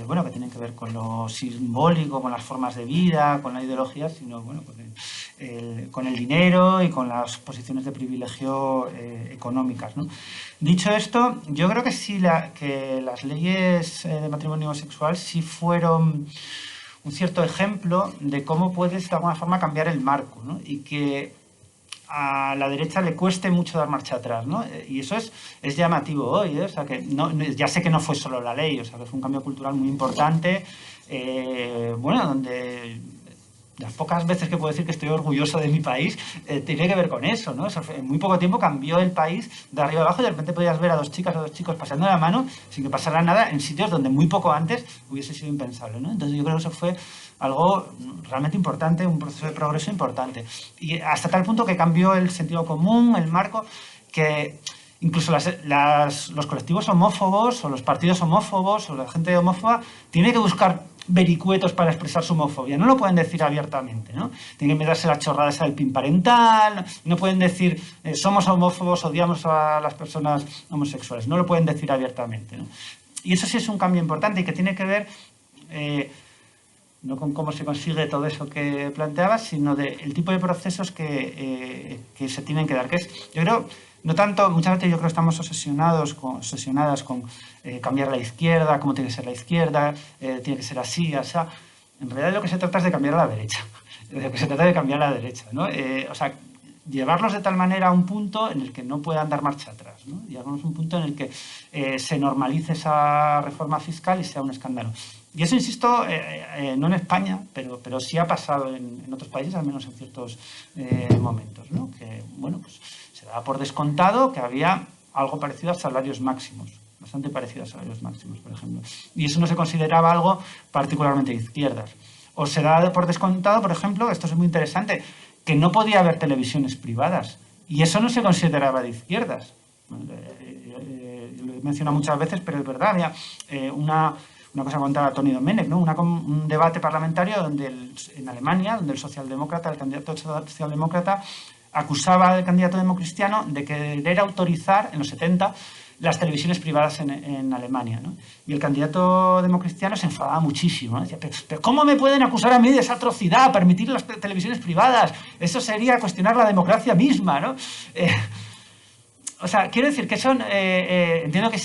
Speaker 3: bueno, que tienen que ver con lo simbólico, con las formas de vida, con la ideología, sino, bueno, con el dinero y con las posiciones de privilegio económicas, ¿no? Dicho esto, yo creo que sí que las leyes de matrimonio homosexual sí fueron un cierto ejemplo de cómo puedes de alguna forma cambiar el marco, ¿no? Y que a la derecha le cueste mucho dar marcha atrás, ¿no? Y eso es llamativo hoy, ¿eh? O sea que ya sé que no fue solo la ley, o sea que fue un cambio cultural muy importante, bueno, donde las pocas veces que puedo decir que estoy orgulloso de mi país, tiene que ver con eso, ¿no? En muy poco tiempo cambió el país de arriba a abajo y de repente podías ver a 2 chicas o 2 chicos pasando la mano sin que pasara nada en sitios donde muy poco antes hubiese sido impensable, ¿no? Entonces yo creo que eso fue algo realmente importante, un proceso de progreso importante. Y hasta tal punto que cambió el sentido común, el marco, que incluso los colectivos homófobos o los partidos homófobos o la gente homófoba tiene que buscar vericuetos para expresar su homofobia. No lo pueden decir abiertamente, ¿no? Tienen que meterse la chorrada esa del pin parental, no pueden decir somos homófobos, odiamos a las personas homosexuales. No lo pueden decir abiertamente, ¿no? Y eso sí es un cambio importante y que tiene que ver no con cómo se consigue todo eso que planteabas, sino del tipo de procesos que se tienen que dar. Que es, yo creo, no tanto, muchas veces yo creo que estamos obsesionadas con cambiar la izquierda, cómo tiene que ser la izquierda, tiene que ser así, así. En realidad lo que se trata es de cambiar a la derecha. De lo que se trata de cambiar a la derecha, ¿no? O sea, llevarlos de tal manera a un punto en el que no puedan dar marcha atrás, ¿no? Llevarlos a un punto en el que se normalice esa reforma fiscal y sea un escándalo. Y eso, insisto, no en España, pero sí ha pasado en otros países, al menos en ciertos momentos, ¿no? Que, bueno, pues se daba por descontado que había algo parecido a salarios máximos, bastante parecido a salarios máximos, por ejemplo. Y eso no se consideraba algo particularmente de izquierdas. O se da por descontado, por ejemplo, esto es muy interesante, que no podía haber televisiones privadas. Y eso no se consideraba de izquierdas. Bueno, lo he mencionado muchas veces, pero es verdad, había una cosa que contaba Toni Domenech, ¿no? Un debate parlamentario donde en Alemania, donde el candidato socialdemócrata, acusaba al candidato democristiano de querer autorizar, en los 70, las televisiones privadas en Alemania, ¿no? Y el candidato democristiano se enfadaba muchísimo, ¿no? Decía, pero ¿cómo me pueden acusar a mí de esa atrocidad, permitir las televisiones privadas? Eso sería cuestionar la democracia misma, ¿no? O sea, quiero decir que son, entiendo que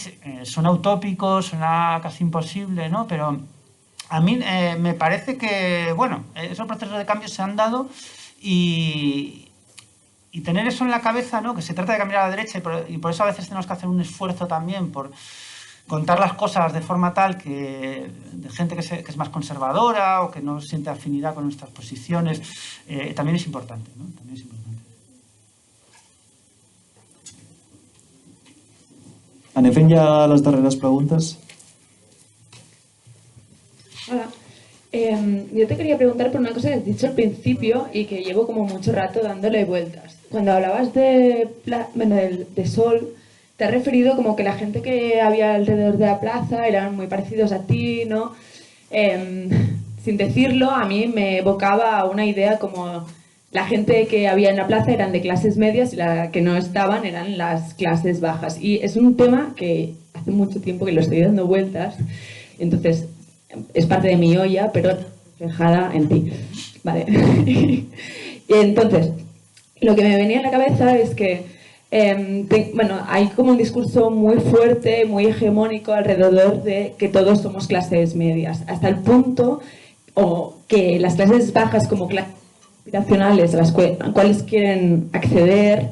Speaker 3: suena utópico, suena casi imposible, ¿no? Pero a mí me parece que, bueno, esos procesos de cambio se han dado y tener eso en la cabeza, ¿no? Que se trata de cambiar a la derecha y por eso a veces tenemos que hacer un esfuerzo también por contar las cosas de forma tal que de gente que es más conservadora o que no siente afinidad con nuestras posiciones, también es importante, ¿no? También es importante.
Speaker 2: Anem fent ja les darreres preguntes.
Speaker 12: Hola. Yo te quería preguntar por una cosa que has dicho al principio y que llevo como mucho rato dándole vueltas. Cuando hablabas de Sol, te has referido como que la gente que había alrededor de la plaza eran muy parecidos a ti, ¿no? Sin decirlo, a mí me evocaba una idea como la gente que había en la plaza eran de clases medias y la que no estaban eran las clases bajas. Y es un tema que hace mucho tiempo que lo estoy dando vueltas, entonces es parte de mi olla, pero reflejada en ti. Vale. Y entonces, lo que me venía en la cabeza es que hay como un discurso muy fuerte, muy hegemónico alrededor de que todos somos clases medias, hasta el punto que las clases bajas como clases aspiracionales a las cuales quieren acceder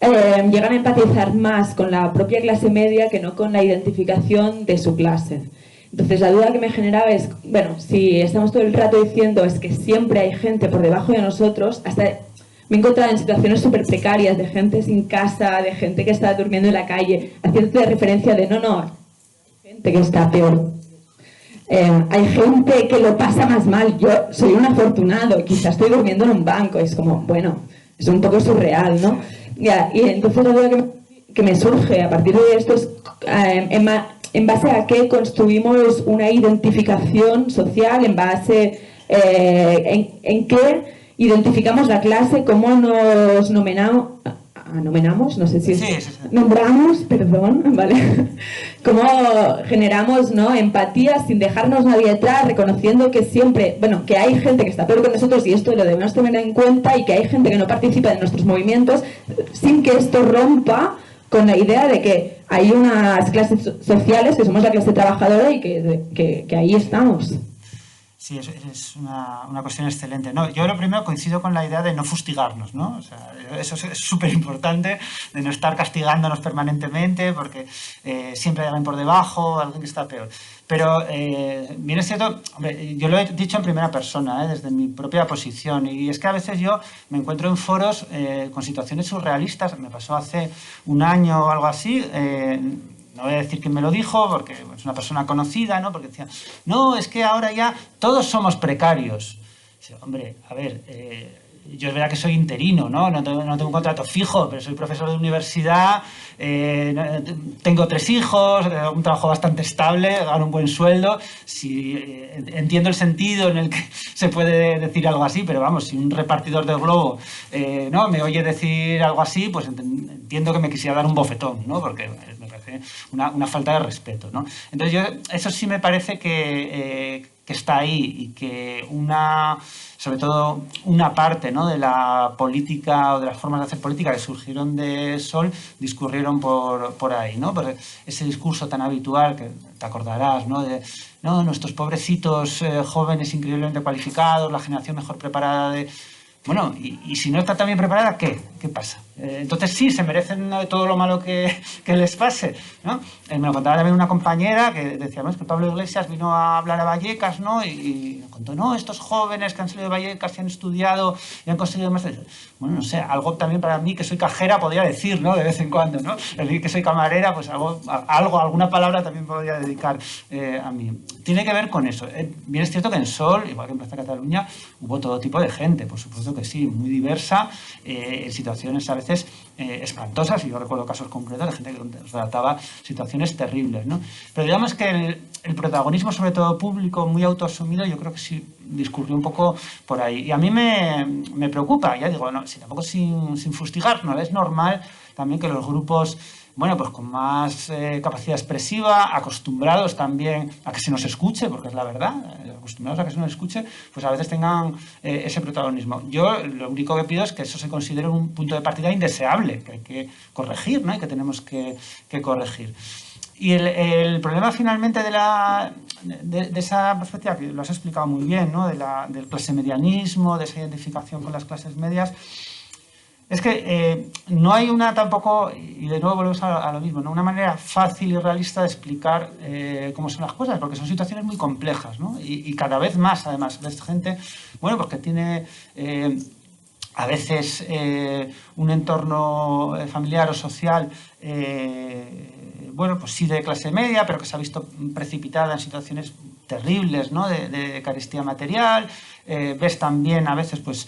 Speaker 12: llegan a empatizar más con la propia clase media que no con la identificación de su clase. Entonces la duda que me generaba es, bueno, si estamos todo el rato diciendo es que siempre hay gente por debajo de nosotros, hasta me he encontrado en situaciones súper precarias de gente sin casa, de gente que está durmiendo en la calle, haciendo referencia de no, hay gente que está peor. Hay gente que lo pasa más mal, yo soy un afortunado, quizás estoy durmiendo en un banco, es como, bueno, es un poco surreal, ¿no? Y entonces la duda que me surge a partir de esto es en base a qué construimos una identificación social, en base en qué identificamos la clase, cómo nos nombramos, no sé si es... Sí. Nombramos, perdón, ¿vale? Cómo generamos, ¿no?, empatía sin dejarnos nadie atrás, reconociendo que siempre, bueno, que hay gente que está peor que nosotros y esto lo debemos tener en cuenta y que hay gente que no participa de nuestros movimientos sin que esto rompa con la idea de que hay unas clases sociales que somos la clase trabajadora y que ahí estamos.
Speaker 3: Sí, es una cuestión excelente. No, yo lo primero coincido con la idea de no fustigarnos, ¿no? O sea, eso es súper importante, de no estar castigándonos permanentemente porque siempre hay alguien por debajo, alguien que está peor. Pero bien es cierto, hombre, yo lo he dicho en primera persona, desde mi propia posición, y es que a veces yo me encuentro en foros con situaciones surrealistas. Me pasó hace un año o algo así. No voy a decir quién me lo dijo, porque es una persona conocida, ¿no? Porque decía, no, es que ahora ya todos somos precarios. Dice, hombre, a ver, yo es verdad que soy interino, ¿no? No tengo un contrato fijo, pero soy profesor de universidad, tengo 3 hijos, un trabajo bastante estable, gano un buen sueldo. Entiendo el sentido en el que se puede decir algo así, pero vamos, si un repartidor de globo ¿no? me oye decir algo así, pues entiendo que me quisiera dar un bofetón, ¿no? Porque me parece una falta de respeto, ¿no? Entonces eso sí me parece que está ahí y que sobre todo una parte, ¿no? de la política o de las formas de hacer política que surgieron de Sol discurrieron por ahí, ¿no? Por ese discurso tan habitual que te acordarás, ¿no? De no, nuestros pobrecitos jóvenes increíblemente cualificados, la generación mejor preparada de... Bueno, y si no está tan bien preparada, ¿qué? ¿Qué pasa? Entonces sí, se merecen todo lo malo que les pase, ¿no? Me lo contaba también una compañera que decía, no, es que Pablo Iglesias vino a hablar a Vallecas, ¿no? Y me contó, no, estos jóvenes que han salido de Vallecas y han estudiado y han conseguido más... Bueno, no sé, algo también para mí que soy cajera podría decir, ¿no? De vez en cuando, ¿no? Es decir, que soy camarera, pues alguna palabra también podría dedicar a mí. Tiene que ver con eso. Bien es cierto que en Sol, igual que en Plaza Cataluña, hubo todo tipo de gente, por supuesto que sí, muy diversa, en situaciones a veces espantosas, y yo recuerdo casos concretos de gente que relataba situaciones terribles, ¿no? Pero digamos que el protagonismo, sobre todo público, muy autoasumido, yo creo que sí discurrió un poco por ahí. Y a mí me preocupa, ya digo, no, si tampoco sin fustigarnos, es normal también que los grupos, bueno, pues con más capacidad expresiva, acostumbrados también a que se nos escuche, porque es la verdad, acostumbrados a que se nos escuche, pues a veces tengan ese protagonismo. Yo lo único que pido es que eso se considere un punto de partida indeseable, que hay que corregir, ¿no? Y que tenemos que corregir. Y el problema finalmente de esa perspectiva, que lo has explicado muy bien, ¿no? Del clasemedianismo, de esa identificación con las clases medias, es que no hay una tampoco, y de nuevo volvemos a lo mismo, ¿no? Una manera fácil y realista de explicar cómo son las cosas, porque son situaciones muy complejas, ¿no? Y cada vez más, además, ves gente, bueno, pues que tiene a veces un entorno familiar o social, bueno, pues sí de clase media, pero que se ha visto precipitada en situaciones terribles, ¿no? de carestía material. Ves también a veces pues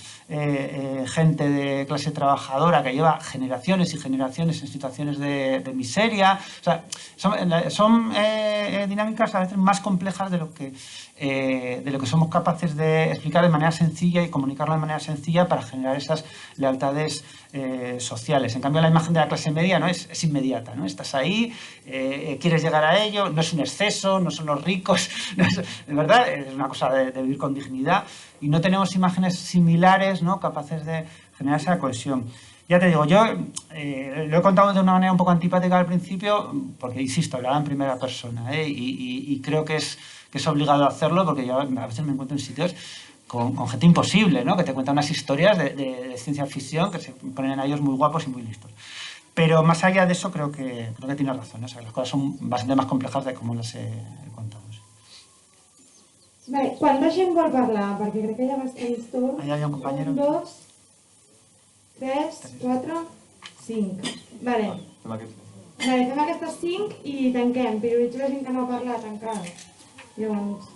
Speaker 3: gente de clase trabajadora que lleva generaciones y generaciones en situaciones de miseria. O sea, son dinámicas a veces más complejas de lo que somos capaces de explicar de manera sencilla y comunicarlo de manera sencilla para generar esas lealtades sociales. En cambio, la imagen de la clase media, ¿no? es inmediata, ¿no? Estás ahí, quieres llegar a ello, no es un exceso, no son los ricos, de verdad, es una cosa de vivir con dignidad, y no tenemos imágenes similares, ¿no? Capaces de generar esa cohesión. Ya te digo, yo lo he contado de una manera un poco antipática al principio, porque, insisto, hablaba en primera persona, y creo que es obligado a hacerlo, porque yo a veces me encuentro en sitios con gente imposible, ¿no? Que te cuentan unas historias de ciencia ficción que se ponen a ellos muy guapos y muy listos. Pero más allá de eso, creo que tienes razón, ¿no? O sea, las cosas son bastante más complejas de cómo las he contado.
Speaker 1: Vale, quanta gent vol parlar? Perquè crec que hi ha bastants torns.
Speaker 3: Allà hi ha un companyero.
Speaker 1: 1, 2, 3, 4, 5. Vale. Vale, fem aquestes 5 i tanquem. Prioritzo la gent que no ha parlat encara. Llavors...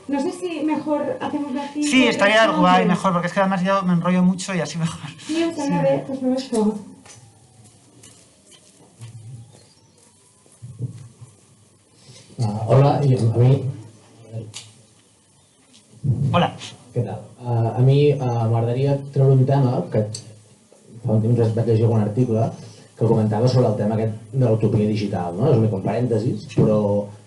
Speaker 1: No sé si mejor hacemos las 5.
Speaker 3: Sí, estaría guay, mejor, porque es que además yo me enrollo mucho y así mejor.
Speaker 1: Sí, em sembla bé, doncs fem això.
Speaker 13: Hola, y a mí...
Speaker 3: Hola.
Speaker 13: Què tal? A mi m'agradaria treure un tema que fa un temps vaig llegir algun article que comentava sobre el tema aquest de l'utopia digital, no? És un parèntesis, però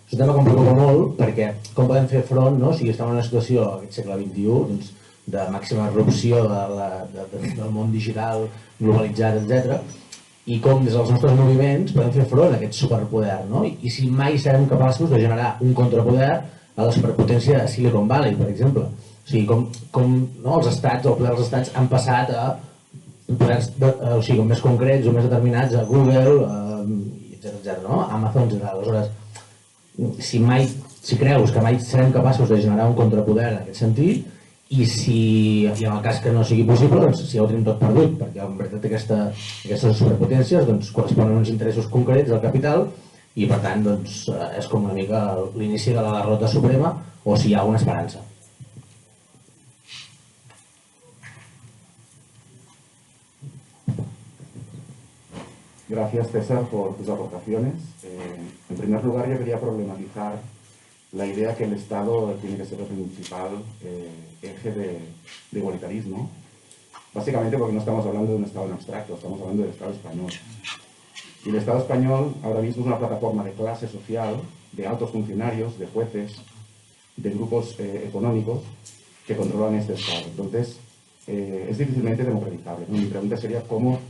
Speaker 13: és un tema que em preocupa molt perquè com podem fer front, no? O sigui, estem en una situació, aquest segle XXI, doncs, de màxima erupció del món digital, globalitzat, etc. I com des dels nostres moviments podem fer front a aquest superpoder, no? I si mai serem capaços de generar un contrapoder a la superpotència de Silicon Valley, per exemple. O sigui, com no, els estats o el poder dels estats han passat a poders o sigui, més concrets o més determinats a Google, etc. No? Amazon, etc. Aleshores, si creus que mai serem capaços de generar un contrapoder en aquest sentit, i en el cas que no sigui possible, doncs si ja ho tenim tot perdut, perquè en veritat aquestes superpotències doncs, corresponen a uns interessos concrets del capital i per tant doncs, és com una mica l'inici de la derrota suprema o si hi ha una esperança.
Speaker 14: Gracias, César, por tus aportaciones. En primer lugar, yo quería problematizar la idea que el Estado tiene que ser el principal eje de igualitarismo, básicamente porque no estamos hablando de un Estado en abstracto, estamos hablando del Estado español. Y el Estado español ahora mismo es una plataforma de clase social, de altos funcionarios, de jueces, de grupos económicos que controlan este Estado. Entonces, es difícilmente democratizable, ¿no? Mi pregunta sería cómo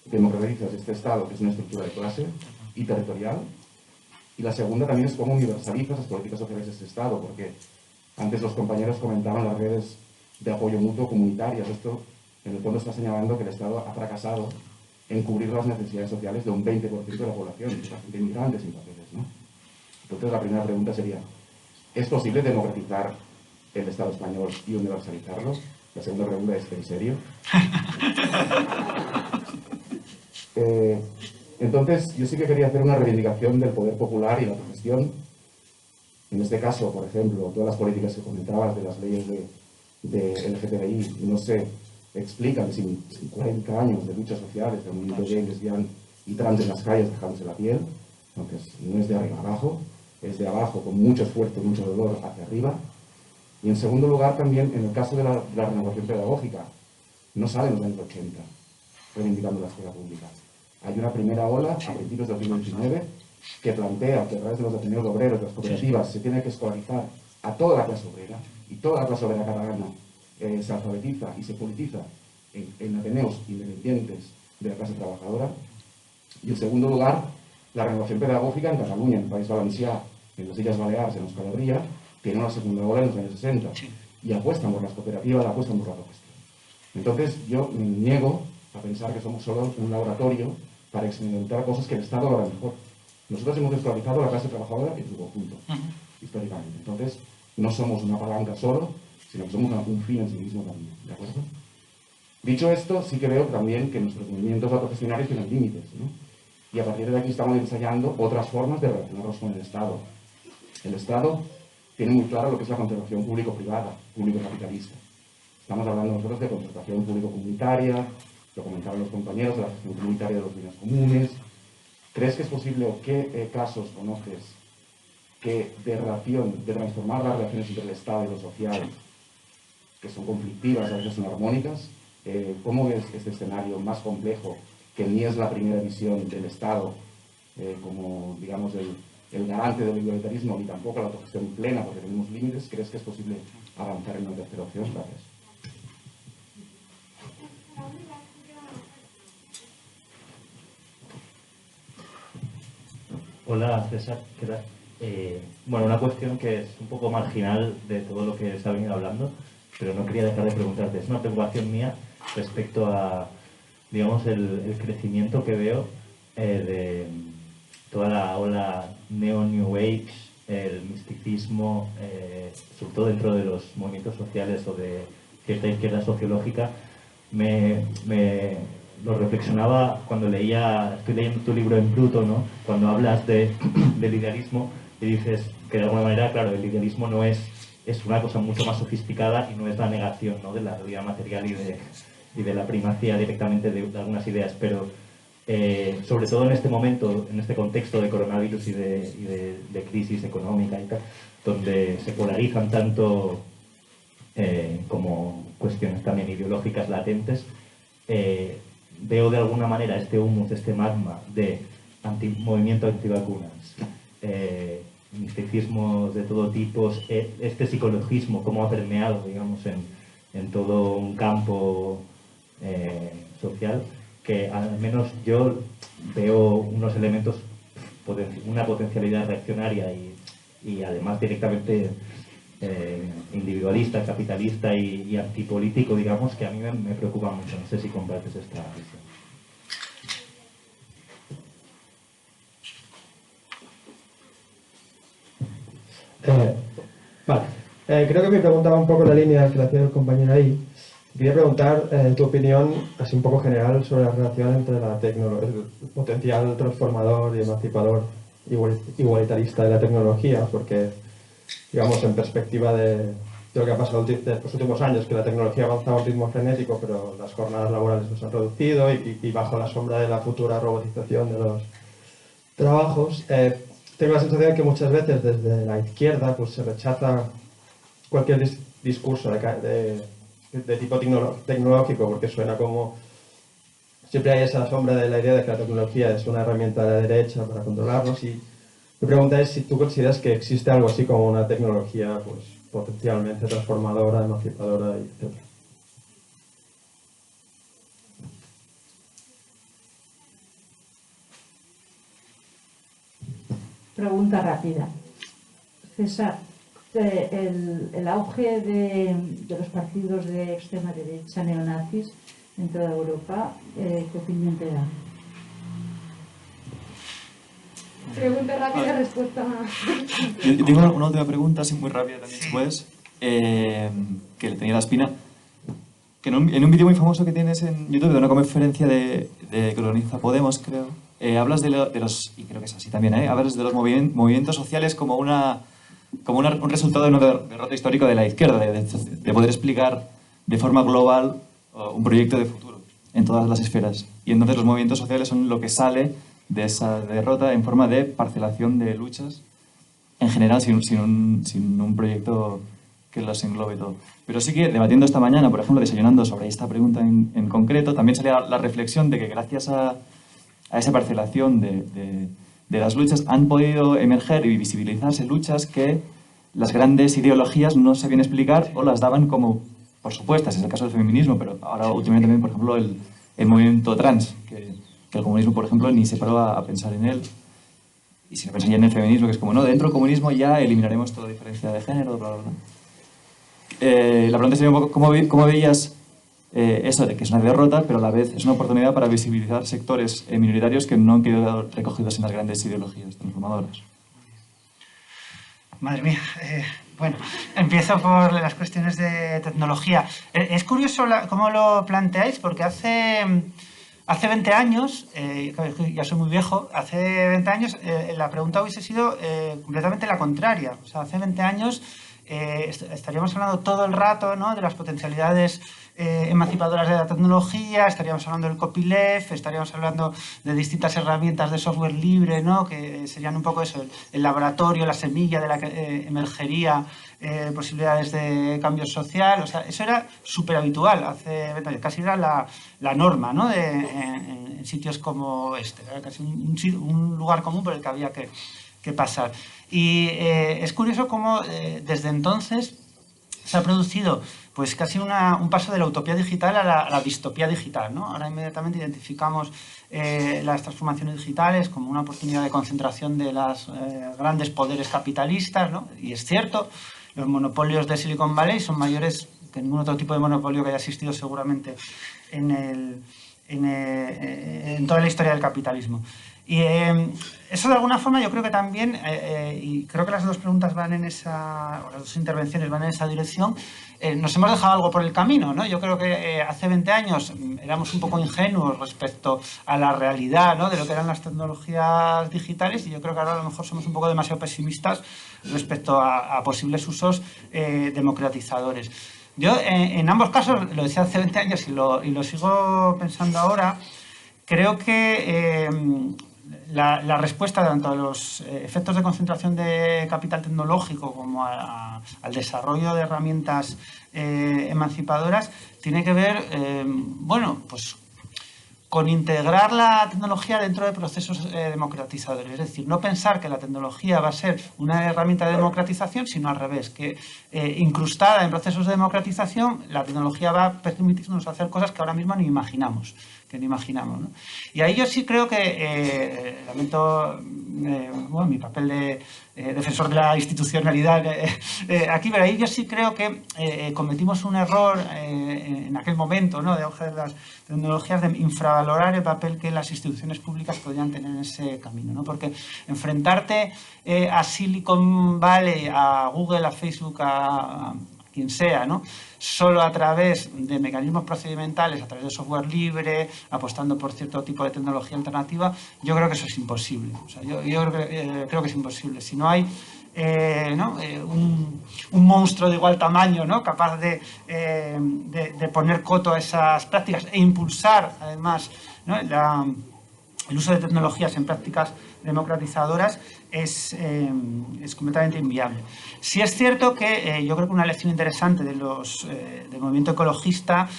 Speaker 14: democratizas este Estado, que es una estructura de clase y territorial. Y la segunda también es cómo universalizas las políticas sociales de este Estado, porque antes los compañeros comentaban las redes de apoyo mutuo comunitarias. Esto, en el fondo, está señalando que el Estado ha fracasado en cubrir las necesidades sociales de un 20% de la población, que es la gente inmigrante sin papeles, ¿no? Entonces, la primera pregunta sería, ¿es posible democratizar el Estado español y universalizarlo? La segunda pregunta es, ¿en serio? Entonces, yo sí que quería hacer una reivindicación del poder popular y la autogestión. En este caso, por ejemplo, todas las políticas que comentabas de las leyes de LGTBI no se explican sin 40 años de luchas sociales, de movimiento gay, lesbiana y trans en las calles dejándose la piel, aunque no es de arriba abajo, es de abajo con mucho esfuerzo y mucho dolor hacia arriba. Y en segundo lugar, también en el caso de la renovación pedagógica, no sale en los años 80 reivindicando la escuela pública. Hay una primera ola a principios del siglo XIX que plantea que a través de los ateneos obreros, de las cooperativas, se tiene que escolarizar a toda la clase obrera, y toda la clase obrera catalana se alfabetiza y se politiza en ateneos independientes de la clase trabajadora. Y en segundo lugar, la renovación pedagógica en Cataluña, en el País Valencià, en las Illes Balears, en Euskal Herria, tiene una segunda ola en los años 60 y apuestan por las cooperativas, apuestan por la autogestión. Entonces yo me niego a pensar que somos solo un laboratorio para experimentar cosas que el Estado lo hará mejor. Nosotros hemos esclavizado a la clase trabajadora en su conjunto, históricamente. Entonces, no somos una palanca solo, sino que somos un fin en sí mismo también, ¿de acuerdo? Dicho esto, sí que veo también que nuestros movimientos autogestionarios tienen límites, ¿no? Y a partir de aquí estamos ensayando otras formas de relacionarnos con el Estado. El Estado tiene muy claro lo que es la concertación público-privada, público-capitalista. Estamos hablando nosotros de concertación público-comunitaria, lo comentaban los compañeros, de la gestión comunitaria de los bienes comunes. ¿Crees que es posible o qué casos conoces que de transformar las relaciones entre el Estado y lo social, que son conflictivas, a veces son armónicas? ¿Cómo ves este escenario más complejo, que ni es la primera visión del Estado como, digamos, el garante del igualitarismo, ni tampoco la autogestión plena, porque tenemos límites? ¿Crees que es posible avanzar en una tercera opción? Gracias.
Speaker 15: Hola, César, ¿qué tal? Bueno, una cuestión que es un poco marginal de todo lo que se ha venido hablando, pero no quería dejar de preguntarte. Es una preocupación mía respecto a, digamos, el crecimiento que veo de toda la ola neo-New Age, el misticismo, sobre todo dentro de los movimientos sociales o de cierta izquierda sociológica. Lo reflexionaba cuando estoy leyendo tu libro En Bruto, ¿no? Cuando hablas del idealismo y dices que de alguna manera, claro, el idealismo no es una cosa mucho más sofisticada y no es la negación, ¿no?, de la realidad material y de la primacía directamente de algunas ideas, pero sobre todo en este momento, en este contexto de coronavirus y de crisis económica y tal, donde se polarizan tanto como cuestiones también ideológicas latentes, veo de alguna manera este humus, este magma de movimiento antivacunas, misticismos de todo tipo, este psicologismo, cómo ha permeado, digamos, en todo un campo social, que al menos yo veo unos elementos, una potencialidad reaccionaria y y además directamente individualista, capitalista y antipolítico, digamos, que a mí me preocupa mucho. No sé si compartes esta visión.
Speaker 10: Vale. Creo que mi pregunta va un poco en la línea que le hacía el compañero ahí. Quería preguntar tu opinión, así un poco general, sobre la relación entre el potencial transformador y emancipador igualitarista de la tecnología, porque, digamos, en perspectiva de lo que ha pasado en los últimos años, que la tecnología ha avanzado a un ritmo frenético, pero las jornadas laborales no se han reducido y bajo la sombra de la futura robotización de los trabajos, tengo la sensación de que muchas veces desde la izquierda pues, se rechaza cualquier discurso de tipo tecnológico, porque suena como... Siempre hay esa sombra de la idea de que la tecnología es una herramienta de la derecha para controlarnos, y mi pregunta es si tú consideras que existe algo así como una tecnología pues, potencialmente transformadora, emancipadora, etc.
Speaker 5: Pregunta rápida. César, el auge de los partidos de extrema derecha neonazis en toda Europa, ¿qué opinión te da?
Speaker 6: Pregunta rápida, respuesta.
Speaker 2: Yo tengo una última pregunta, así muy rápida también, si puedes, que le tenía la espina. Que en un vídeo muy famoso que tienes en YouTube, de una conferencia de Coloniza Podemos, creo, hablas de los, y creo que es así también, hablas de los movimientos sociales como un resultado de una derrota histórica de la izquierda, de poder explicar de forma global un proyecto de futuro en todas las esferas. Y entonces los movimientos sociales son lo que sale de esa derrota en forma de parcelación de luchas, en general sin un proyecto que los englobe todo. Pero sí que debatiendo esta mañana, por ejemplo, desayunando sobre esta pregunta en concreto, también salía la reflexión de que gracias a esa parcelación de las luchas han podido emerger y visibilizarse luchas que las grandes ideologías no sabían explicar o las daban como por supuestas. Es el caso del feminismo, pero ahora últimamente también, por ejemplo, el movimiento trans, que el comunismo, por ejemplo, ni se paró a pensar en él. Y si no pensan ya en el feminismo, que es como, no, dentro del comunismo ya eliminaremos toda diferencia de género, bla, bla, bla. La pregunta sería un poco, ¿cómo veías eso de que es una derrota, pero a la vez es una oportunidad para visibilizar sectores minoritarios que no han quedado recogidos en las grandes ideologías transformadoras?
Speaker 3: Madre mía. Bueno, empiezo por las cuestiones de tecnología. Es curioso cómo lo planteáis, porque hace 20 años, ya soy muy viejo, hace 20 años la pregunta hubiese sido completamente la contraria. O sea, hace 20 años estaríamos hablando todo el rato, ¿no?, de las potencialidades emancipadoras de la tecnología, estaríamos hablando del copyleft, estaríamos hablando de distintas herramientas de software libre, ¿no?, que serían un poco eso, el laboratorio, la semilla de la que emergería posibilidades de cambio social. O sea, eso era súper habitual hace 20 años, casi era la norma, ¿no?, en sitios como este, era casi un lugar común por el que había que pasar. Y es curioso cómo desde entonces se ha producido pues casi un paso de la utopía digital a la distopía digital, ¿no? Ahora inmediatamente identificamos las transformaciones digitales como una oportunidad de concentración de los grandes poderes capitalistas, ¿no? Y es cierto, los monopolios de Silicon Valley son mayores que ningún otro tipo de monopolio que haya existido seguramente en toda la historia del capitalismo. Y eso de alguna forma yo creo que también, y creo que las dos preguntas van en esa, o las dos intervenciones van en esa dirección, nos hemos dejado algo por el camino, ¿no? Yo creo que hace 20 años éramos un poco ingenuos respecto a la realidad, ¿no?, de lo que eran las tecnologías digitales, y yo creo que ahora a lo mejor somos un poco demasiado pesimistas respecto a posibles usos democratizadores. Yo en ambos casos, lo decía hace 20 años y lo sigo pensando ahora, creo que la respuesta tanto a los efectos de concentración de capital tecnológico como al desarrollo de herramientas emancipadoras tiene que ver, bueno, pues con integrar la tecnología dentro de procesos democratizadores. Es decir, no pensar que la tecnología va a ser una herramienta de democratización, sino al revés, que incrustada en procesos de democratización, la tecnología va a permitirnos hacer cosas que ahora mismo ni imaginamos. ¿No? Y ahí yo sí creo que, lamento bueno, mi papel de defensor de la institucionalidad aquí, pero ahí yo sí creo que cometimos un error en aquel momento, ¿no?, de auge de las tecnologías, de infravalorar el papel que las instituciones públicas podrían tener en ese camino, ¿no? Porque enfrentarte a Silicon Valley, a Google, a Facebook, a quien sea, ¿no?, solo a través de mecanismos procedimentales, a través de software libre, apostando por cierto tipo de tecnología alternativa, yo creo que eso es imposible. O sea, yo creo que es imposible. Si no hay un monstruo de igual tamaño, ¿no?, capaz de poner coto a esas prácticas e impulsar, además, ¿no?, el uso de tecnologías en prácticas democratizadoras, es completamente inviable. Sí es cierto que yo creo que una lección interesante del movimiento ecologista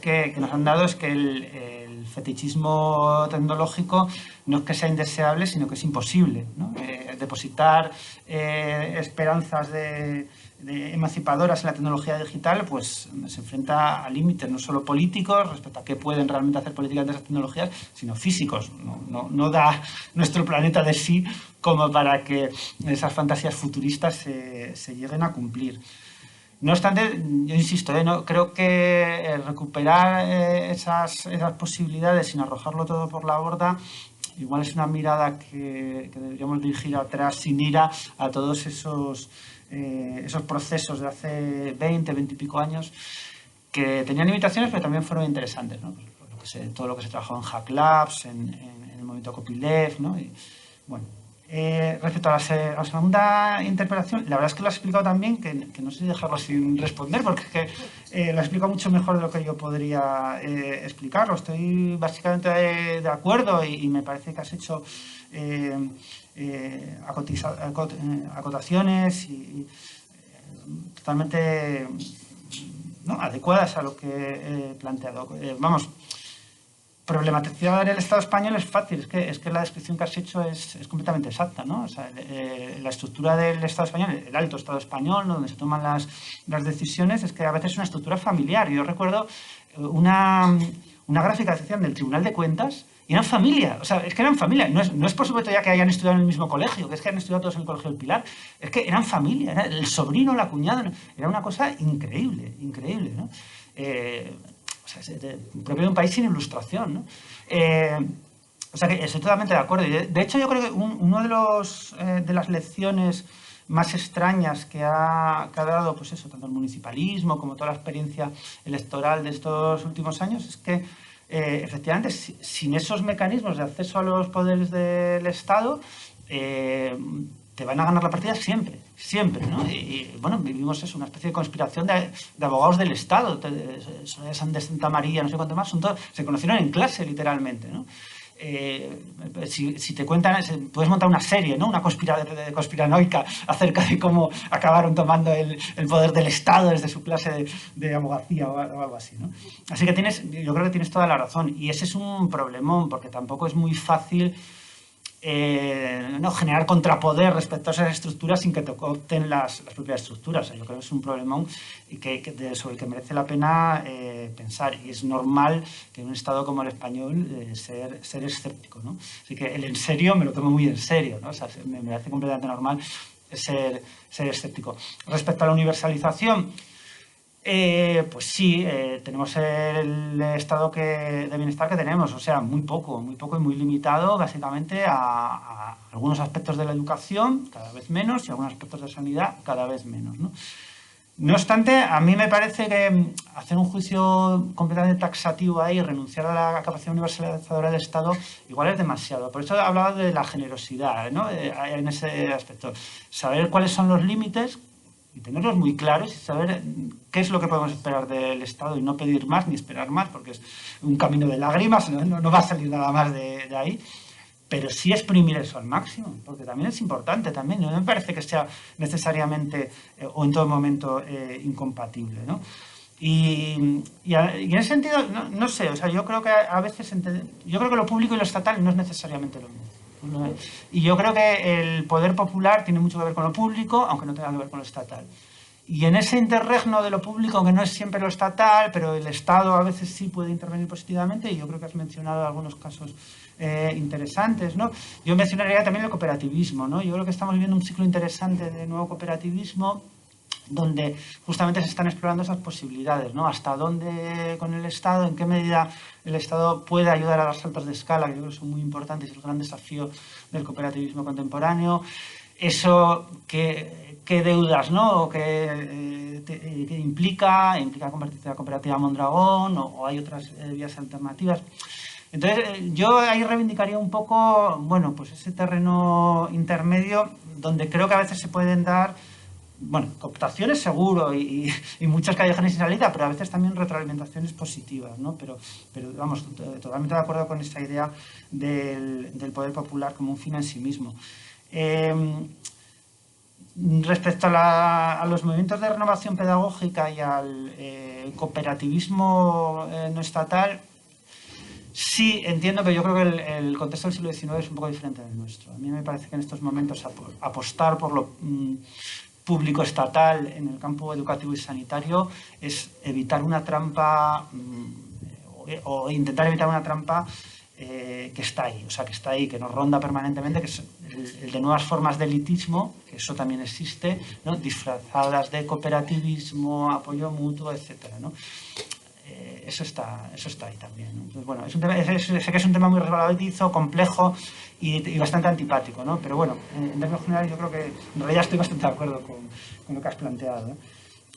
Speaker 3: que nos han dado es que el fetichismo tecnológico no es que sea indeseable, sino que es imposible, ¿no? Depositar esperanzas de emancipadoras en la tecnología digital, pues se enfrenta a límites no solo políticos respecto a qué pueden realmente hacer políticas de esas tecnologías, sino físicos. No da nuestro planeta de sí como para que esas fantasías futuristas se lleguen a cumplir. No obstante, yo insisto, no, creo que recuperar esas posibilidades sin arrojarlo todo por la borda igual es una mirada que deberíamos dirigir atrás sin ira a todos esos procesos de hace 20 y pico años que tenían limitaciones pero también fueron interesantes, ¿no? Todo lo que se trabajó en Hack Labs, en el movimiento copyleft, ¿no? Y, bueno, respecto a la segunda interpelación, la verdad es que lo has explicado también, que no sé si dejarlo sin responder, porque es que lo has explicado mucho mejor de lo que yo podría explicarlo. Estoy básicamente de acuerdo y me parece que has hecho acotaciones y totalmente adecuadas a lo que he planteado. Vamos, problematizar el Estado español es fácil, es que la descripción que has hecho es completamente exacta, ¿no? O sea, la estructura del Estado español, el alto Estado español, ¿no?, donde se toman las decisiones, es que a veces es una estructura familiar. Yo recuerdo una gráfica que hacían del Tribunal de Cuentas y eran familia, o sea, es que eran familia. No es por supuesto ya que hayan estudiado en el mismo colegio, que es que han estudiado todos en el Colegio del Pilar, es que eran familia, era el sobrino, la cuñada, era una cosa increíble, ¿no? O sea, propio de un país sin ilustración, ¿no? O sea, que estoy totalmente de acuerdo. De hecho, yo creo que uno de las lecciones más extrañas que ha dado, pues eso, tanto el municipalismo como toda la experiencia electoral de estos últimos años, es que efectivamente, sin esos mecanismos de acceso a los poderes del Estado, te van a ganar la partida siempre, ¿no? Y bueno, vivimos eso, una especie de conspiración de abogados del Estado, de Santa María, no sé cuánto más, se conocieron en clase, literalmente, ¿no? Si te cuentan, puedes montar una serie, ¿no?, una conspiranoica acerca de cómo acabaron tomando el poder del Estado desde su clase de abogacía o algo así, ¿no? Así que yo creo que tienes toda la razón, y ese es un problemón, porque tampoco es muy fácil generar contrapoder respecto a esas estructuras sin que te coopten las propias estructuras. O sea, yo creo que es un problemón sobre el que merece la pena pensar, y es normal que en un Estado como el español ser escéptico, ¿no? Así que el en serio me lo tomo muy en serio, ¿no? O sea, me parece completamente normal ser escéptico. Respecto a la universalización, pues sí, tenemos el estado de bienestar que tenemos, o sea, muy poco y muy limitado básicamente a algunos aspectos de la educación, cada vez menos, y algunos aspectos de sanidad, cada vez menos, ¿no? No obstante, a mí me parece que hacer un juicio completamente taxativo ahí y renunciar a la capacidad universalizadora del Estado igual es demasiado. Por eso hablaba de la generosidad, ¿no?, en ese aspecto. Saber cuáles son los límites y tenerlos muy claros y saber qué es lo que podemos esperar del Estado y no pedir más ni esperar más, porque es un camino de lágrimas, no va a salir nada más de ahí, pero sí exprimir eso al máximo, porque también es importante, también no me parece que sea necesariamente o en todo momento incompatible, ¿no? Y en ese sentido, no sé, o sea, yo creo que a veces yo creo que lo público y lo estatal no es necesariamente lo mismo. Y yo creo que el poder popular tiene mucho que ver con lo público, aunque no tenga que ver con lo estatal. Y en ese interregno de lo público, que no es siempre lo estatal, pero el Estado a veces sí puede intervenir positivamente, y yo creo que has mencionado algunos casos interesantes, ¿no? Yo mencionaría también el cooperativismo, ¿no? Yo creo que estamos viviendo un ciclo interesante de nuevo cooperativismo, donde justamente se están explorando esas posibilidades, ¿no? Hasta dónde con el Estado, en qué medida el Estado puede ayudar a dar saltos de escala, que yo creo que son muy importantes, y es el gran desafío del cooperativismo contemporáneo. Eso, qué deudas, ¿no? ¿Qué implica convertirse en la cooperativa Mondragón, o hay otras vías alternativas? Entonces, yo ahí reivindicaría un poco, bueno, pues ese terreno intermedio donde creo que a veces se pueden dar, bueno, cooptaciones seguro y muchas callejones sin salida, pero a veces también retroalimentaciones positivas, ¿no? Pero vamos, totalmente de acuerdo con esa idea del poder popular como un fin en sí mismo. Respecto a los movimientos de renovación pedagógica y al cooperativismo no estatal, sí entiendo, pero yo creo que el contexto del siglo XIX es un poco diferente del nuestro. A mí me parece que en estos momentos apostar por lo público estatal en el campo educativo y sanitario es evitar una trampa o intentar evitar una trampa que está ahí, o sea, que está ahí, que nos ronda permanentemente, que es el de nuevas formas de elitismo, que eso también existe, ¿no? Disfrazadas de cooperativismo, apoyo mutuo, etcétera, ¿no? Eso está ahí también, ¿no? Entonces, bueno, sé que es un tema muy resbaladizo, complejo y bastante antipático, ¿no? Pero bueno, en términos generales yo creo que en realidad estoy bastante de acuerdo con lo que has planteado, ¿no?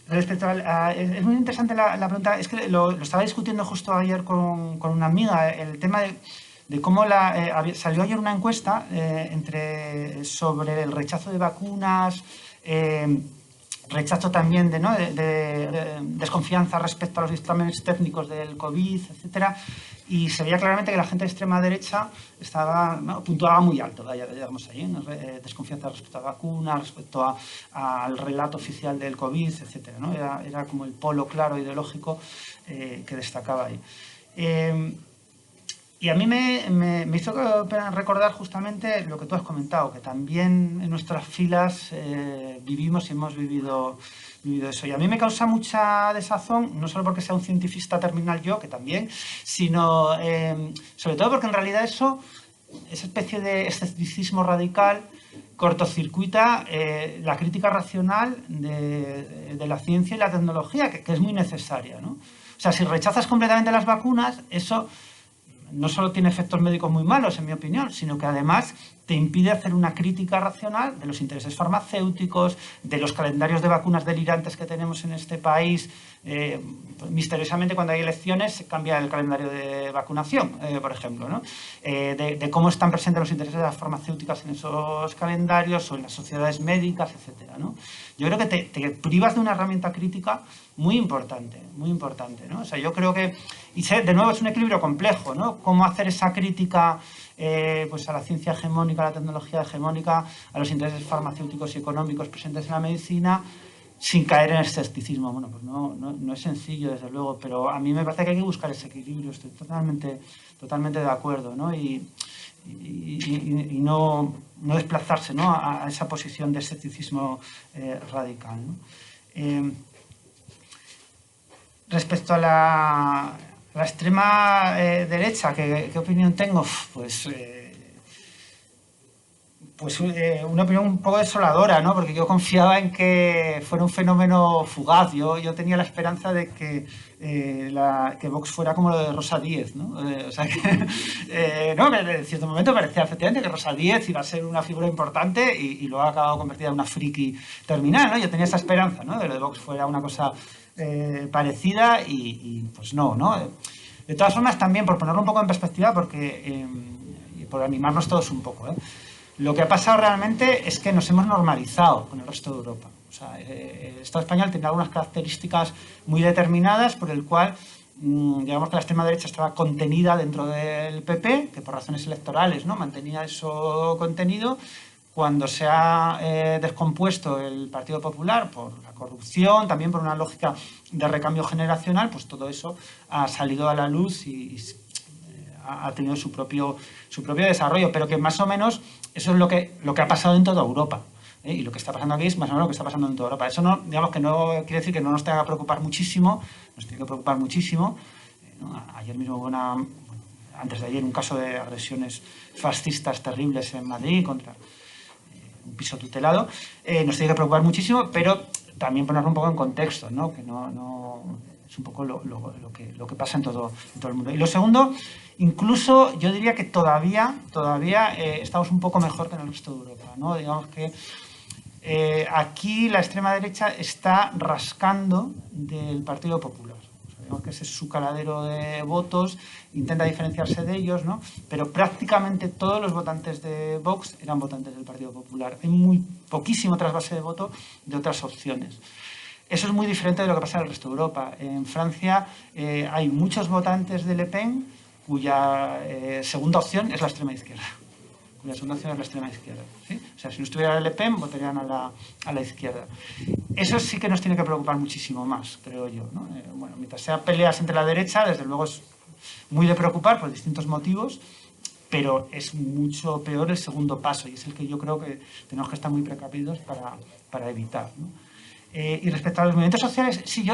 Speaker 3: Respecto es muy interesante la pregunta, es que lo estaba discutiendo justo ayer con una amiga, el tema de cómo salió ayer una encuesta sobre el rechazo de vacunas, rechazo también de desconfianza respecto a los dictámenes técnicos del COVID, etcétera, y se veía claramente que la gente de extrema derecha puntuaba muy alto, digamos ahí, desconfianza respecto a vacunas, respecto al relato oficial del COVID, etcétera, ¿no? Era como el polo claro ideológico que destacaba ahí. Y a mí me hizo recordar justamente lo que tú has comentado, que también en nuestras filas vivimos y hemos vivido eso. Y a mí me causa mucha desazón, no solo porque sea un científico terminal yo, que también, sino sobre todo porque en realidad esa especie de escepticismo radical cortocircuita la crítica racional de la ciencia y la tecnología, que es muy necesaria, ¿no? O sea, si rechazas completamente las vacunas, eso no solo tiene efectos médicos muy malos, en mi opinión, sino que además te impide hacer una crítica racional de los intereses farmacéuticos, de los calendarios de vacunas delirantes que tenemos en este país. Misteriosamente, cuando hay elecciones, se cambia el calendario de vacunación, por ejemplo, ¿no? De cómo están presentes los intereses de las farmacéuticas en esos calendarios o en las sociedades médicas, etcétera, ¿no? Yo creo que te privas de una herramienta crítica muy importante, ¿no? O sea, yo creo que, de nuevo, es un equilibrio complejo, ¿no? Cómo hacer esa crítica pues a la ciencia hegemónica, a la tecnología hegemónica, a los intereses farmacéuticos y económicos presentes en la medicina, sin caer en el escepticismo. Bueno, pues no es sencillo, desde luego, pero a mí me parece que hay que buscar ese equilibrio, estoy totalmente de acuerdo, ¿no? Y no desplazarse, ¿no? a esa posición de escepticismo radical, ¿no? Respecto a la extrema derecha, ¿qué opinión tengo? Pues una opinión un poco desoladora, ¿no? Porque yo confiaba en que fuera un fenómeno fugaz. Yo tenía la esperanza de que Vox fuera como lo de Rosa Díez, ¿no? O sea que, no, que en cierto momento parecía efectivamente que Rosa Díez iba a ser una figura importante y luego ha acabado convertida en una friki terminal, ¿no? Yo tenía esa esperanza, ¿no? De que lo de Vox fuera una cosa parecida y pues no. De todas formas, también, por ponerlo un poco en perspectiva, porque por animarnos todos un poco, lo que ha pasado realmente es que nos hemos normalizado con el resto de Europa. O sea, el Estado español tiene algunas características muy determinadas por el cual, digamos que la extrema derecha estaba contenida dentro del PP, que por razones electorales, ¿no? Mantenía eso contenido. Cuando se ha descompuesto el Partido Popular por la corrupción, también por una lógica de recambio generacional, pues todo eso ha salido a la luz y ha tenido su propio desarrollo, pero que más o menos eso es lo que ha pasado en toda Europa. Y lo que está pasando aquí es más o menos lo que está pasando en toda Europa. Eso no, digamos que no quiere decir que no nos tenga que preocupar muchísimo, nos tiene que preocupar muchísimo. Ayer mismo hubo antes de ayer un caso de agresiones fascistas terribles en Madrid contra un piso tutelado. Nos tiene que preocupar muchísimo, pero también ponerlo un poco en contexto, ¿no? Que no es un poco lo que pasa en todo el mundo. Y lo segundo, incluso yo diría que todavía estamos un poco mejor que en el resto de Europa, ¿no? Digamos que aquí la extrema derecha está rascando del Partido Popular. Digamos que ese es su caladero de votos, intenta diferenciarse de ellos, ¿no? Pero prácticamente todos los votantes de Vox eran votantes del Partido Popular. Hay muy poquísimo trasvase de voto de otras opciones. Eso es muy diferente de lo que pasa en el resto de Europa. En Francia hay muchos votantes de Le Pen cuya segunda opción es la extrema izquierda. La segunda opción es la extrema izquierda, ¿sí? O sea, si no estuviera Le Pen, votarían a la izquierda. Eso sí que nos tiene que preocupar muchísimo más, creo yo, ¿no? Bueno, mientras sea peleas entre la derecha, desde luego es muy de preocupar por distintos motivos, pero es mucho peor el segundo paso, y es el que yo creo que tenemos que estar muy precavidos para evitar, ¿no? Y respecto a los movimientos sociales, sí,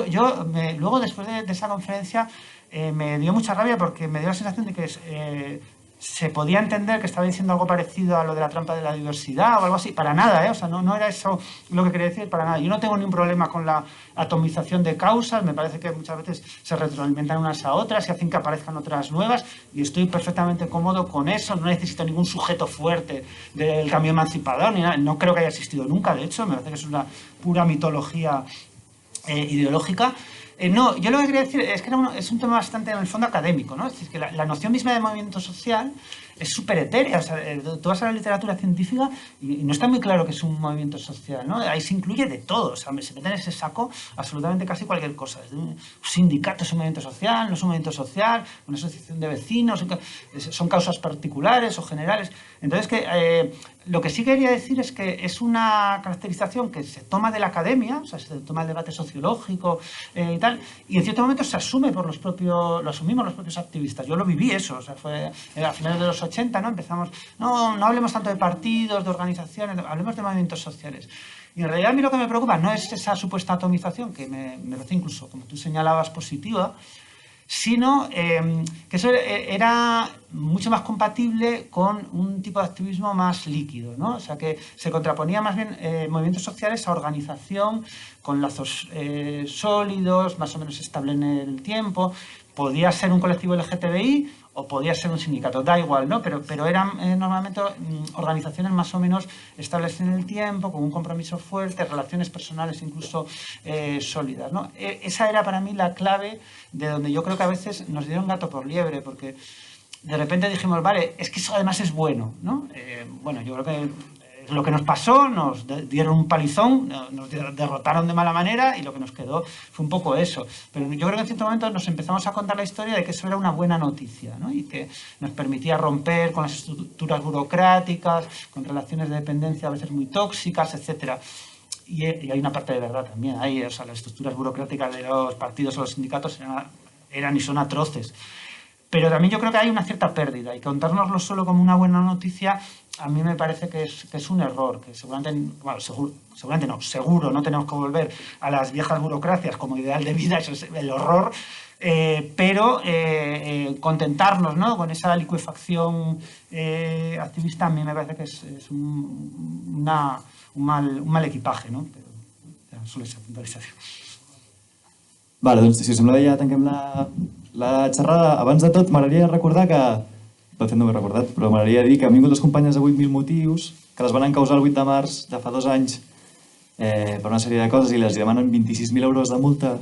Speaker 3: luego después de esa conferencia me dio mucha rabia porque me dio la sensación de que se podía entender que estaba diciendo algo parecido a lo de la trampa de la diversidad o algo así. Para nada, o sea, no era eso lo que quería decir, para nada. Yo no tengo ningún problema con la atomización de causas, me parece que muchas veces se retroalimentan unas a otras y hacen que aparezcan otras nuevas, y estoy perfectamente cómodo con eso, no necesito ningún sujeto fuerte del cambio emancipador, ni nada. No creo que haya existido nunca, de hecho, me parece que es una pura mitología ideológica. No, yo lo que quería decir es que es un tema bastante, en el fondo, académico, ¿no? Es decir, que la noción misma de movimiento social es súper etérea. O sea, tú vas a la literatura científica y no está muy claro que es un movimiento social, ¿no? Ahí se incluye de todo, o sea, se mete en ese saco absolutamente casi cualquier cosa. Un sindicato es un movimiento social, no es un movimiento social, una asociación de vecinos, son causas particulares o generales. Entonces, lo que sí quería decir es que es una caracterización que se toma de la academia, o sea, se toma el debate sociológico y tal, y en cierto momento se asume lo asumimos los propios activistas. Yo lo viví eso, o sea, fue a finales de los 80, ¿no? Empezamos, no hablemos tanto de partidos, de organizaciones, hablemos de movimientos sociales. Y en realidad a mí lo que me preocupa no es esa supuesta atomización, que me parece incluso, como tú señalabas, positiva, sino que eso era mucho más compatible con un tipo de activismo más líquido, ¿no? O sea, que se contraponía más bien movimientos sociales a organización con lazos sólidos, más o menos estable en el tiempo. Podía ser un colectivo LGTBI o podía ser un sindicato, da igual, ¿no? Pero eran normalmente organizaciones más o menos estables en el tiempo, con un compromiso fuerte, relaciones personales incluso sólidas, ¿no? Esa era para mí la clave de donde yo creo que a veces nos dieron gato por liebre, porque de repente dijimos, vale, es que eso además es bueno, ¿no? Bueno, yo creo que lo que nos pasó, nos dieron un palizón, nos derrotaron de mala manera y lo que nos quedó fue un poco eso. Pero yo creo que en cierto momento nos empezamos a contar la historia de que eso era una buena noticia, ¿no? Y que nos permitía romper con las estructuras burocráticas, con relaciones de dependencia a veces muy tóxicas, etcétera. Y hay una parte de verdad también. O sea, las estructuras burocráticas de los partidos o los sindicatos eran y son atroces. Pero también yo creo que hay una cierta pérdida y contárnoslo solo como una buena noticia a mí me parece que es un error, que seguramente, bueno, seguro no tenemos que volver a las viejas burocracias como ideal de vida, eso es el horror, pero contentarnos, ¿no?, con esa licuefacción activista a mí me parece que es un mal equipaje, no? Però ja suele ser puntualització.
Speaker 2: Vale, doncs si us sembla ja tanquem la xerrada. Abans de tot m'agradaria recordar que, de fet no m'he recordat, però m'agradaria dir que han vingut les companyes de 8.000 motius, que les van encausar el 8 de març de fa 2 anys per una sèrie de coses i les demanen 26.000 euros de multa,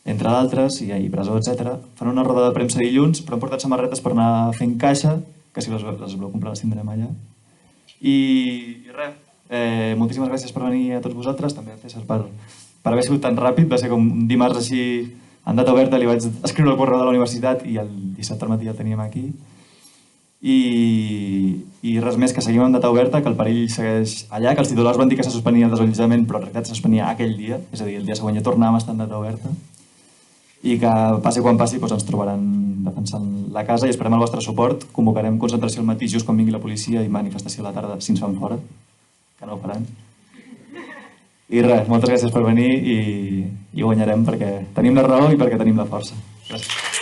Speaker 2: entre d'altres, i presó, etc. Fan una roda de premsa dilluns, però han portat samarretes per anar fent caixa, que si les voleu comprar les tindrem allà. I res, moltíssimes gràcies per venir a tots vosaltres, també a César per haver sigut tan ràpid. Va ser com un dimarts així en data oberta, li vaig escriure al correu de la universitat i el dissabte al matí ja el teníem aquí. I res més, que seguim en data oberta, que el perill segueix allà, que els titulars van dir que se suspenia el desallotjament, però en realitat se suspenia aquell dia, és a dir, el dia següent ja tornàvem a estar en data oberta, i que passi quan passi ens trobaran defensant la casa i esperem el vostre suport. Convocarem concentració al matí just quan vingui la policia i manifestació a la tarda si ens fan fora, que no ho faran. I res, moltes gràcies per venir i guanyarem perquè tenim la raó i perquè tenim la força. Gràcies.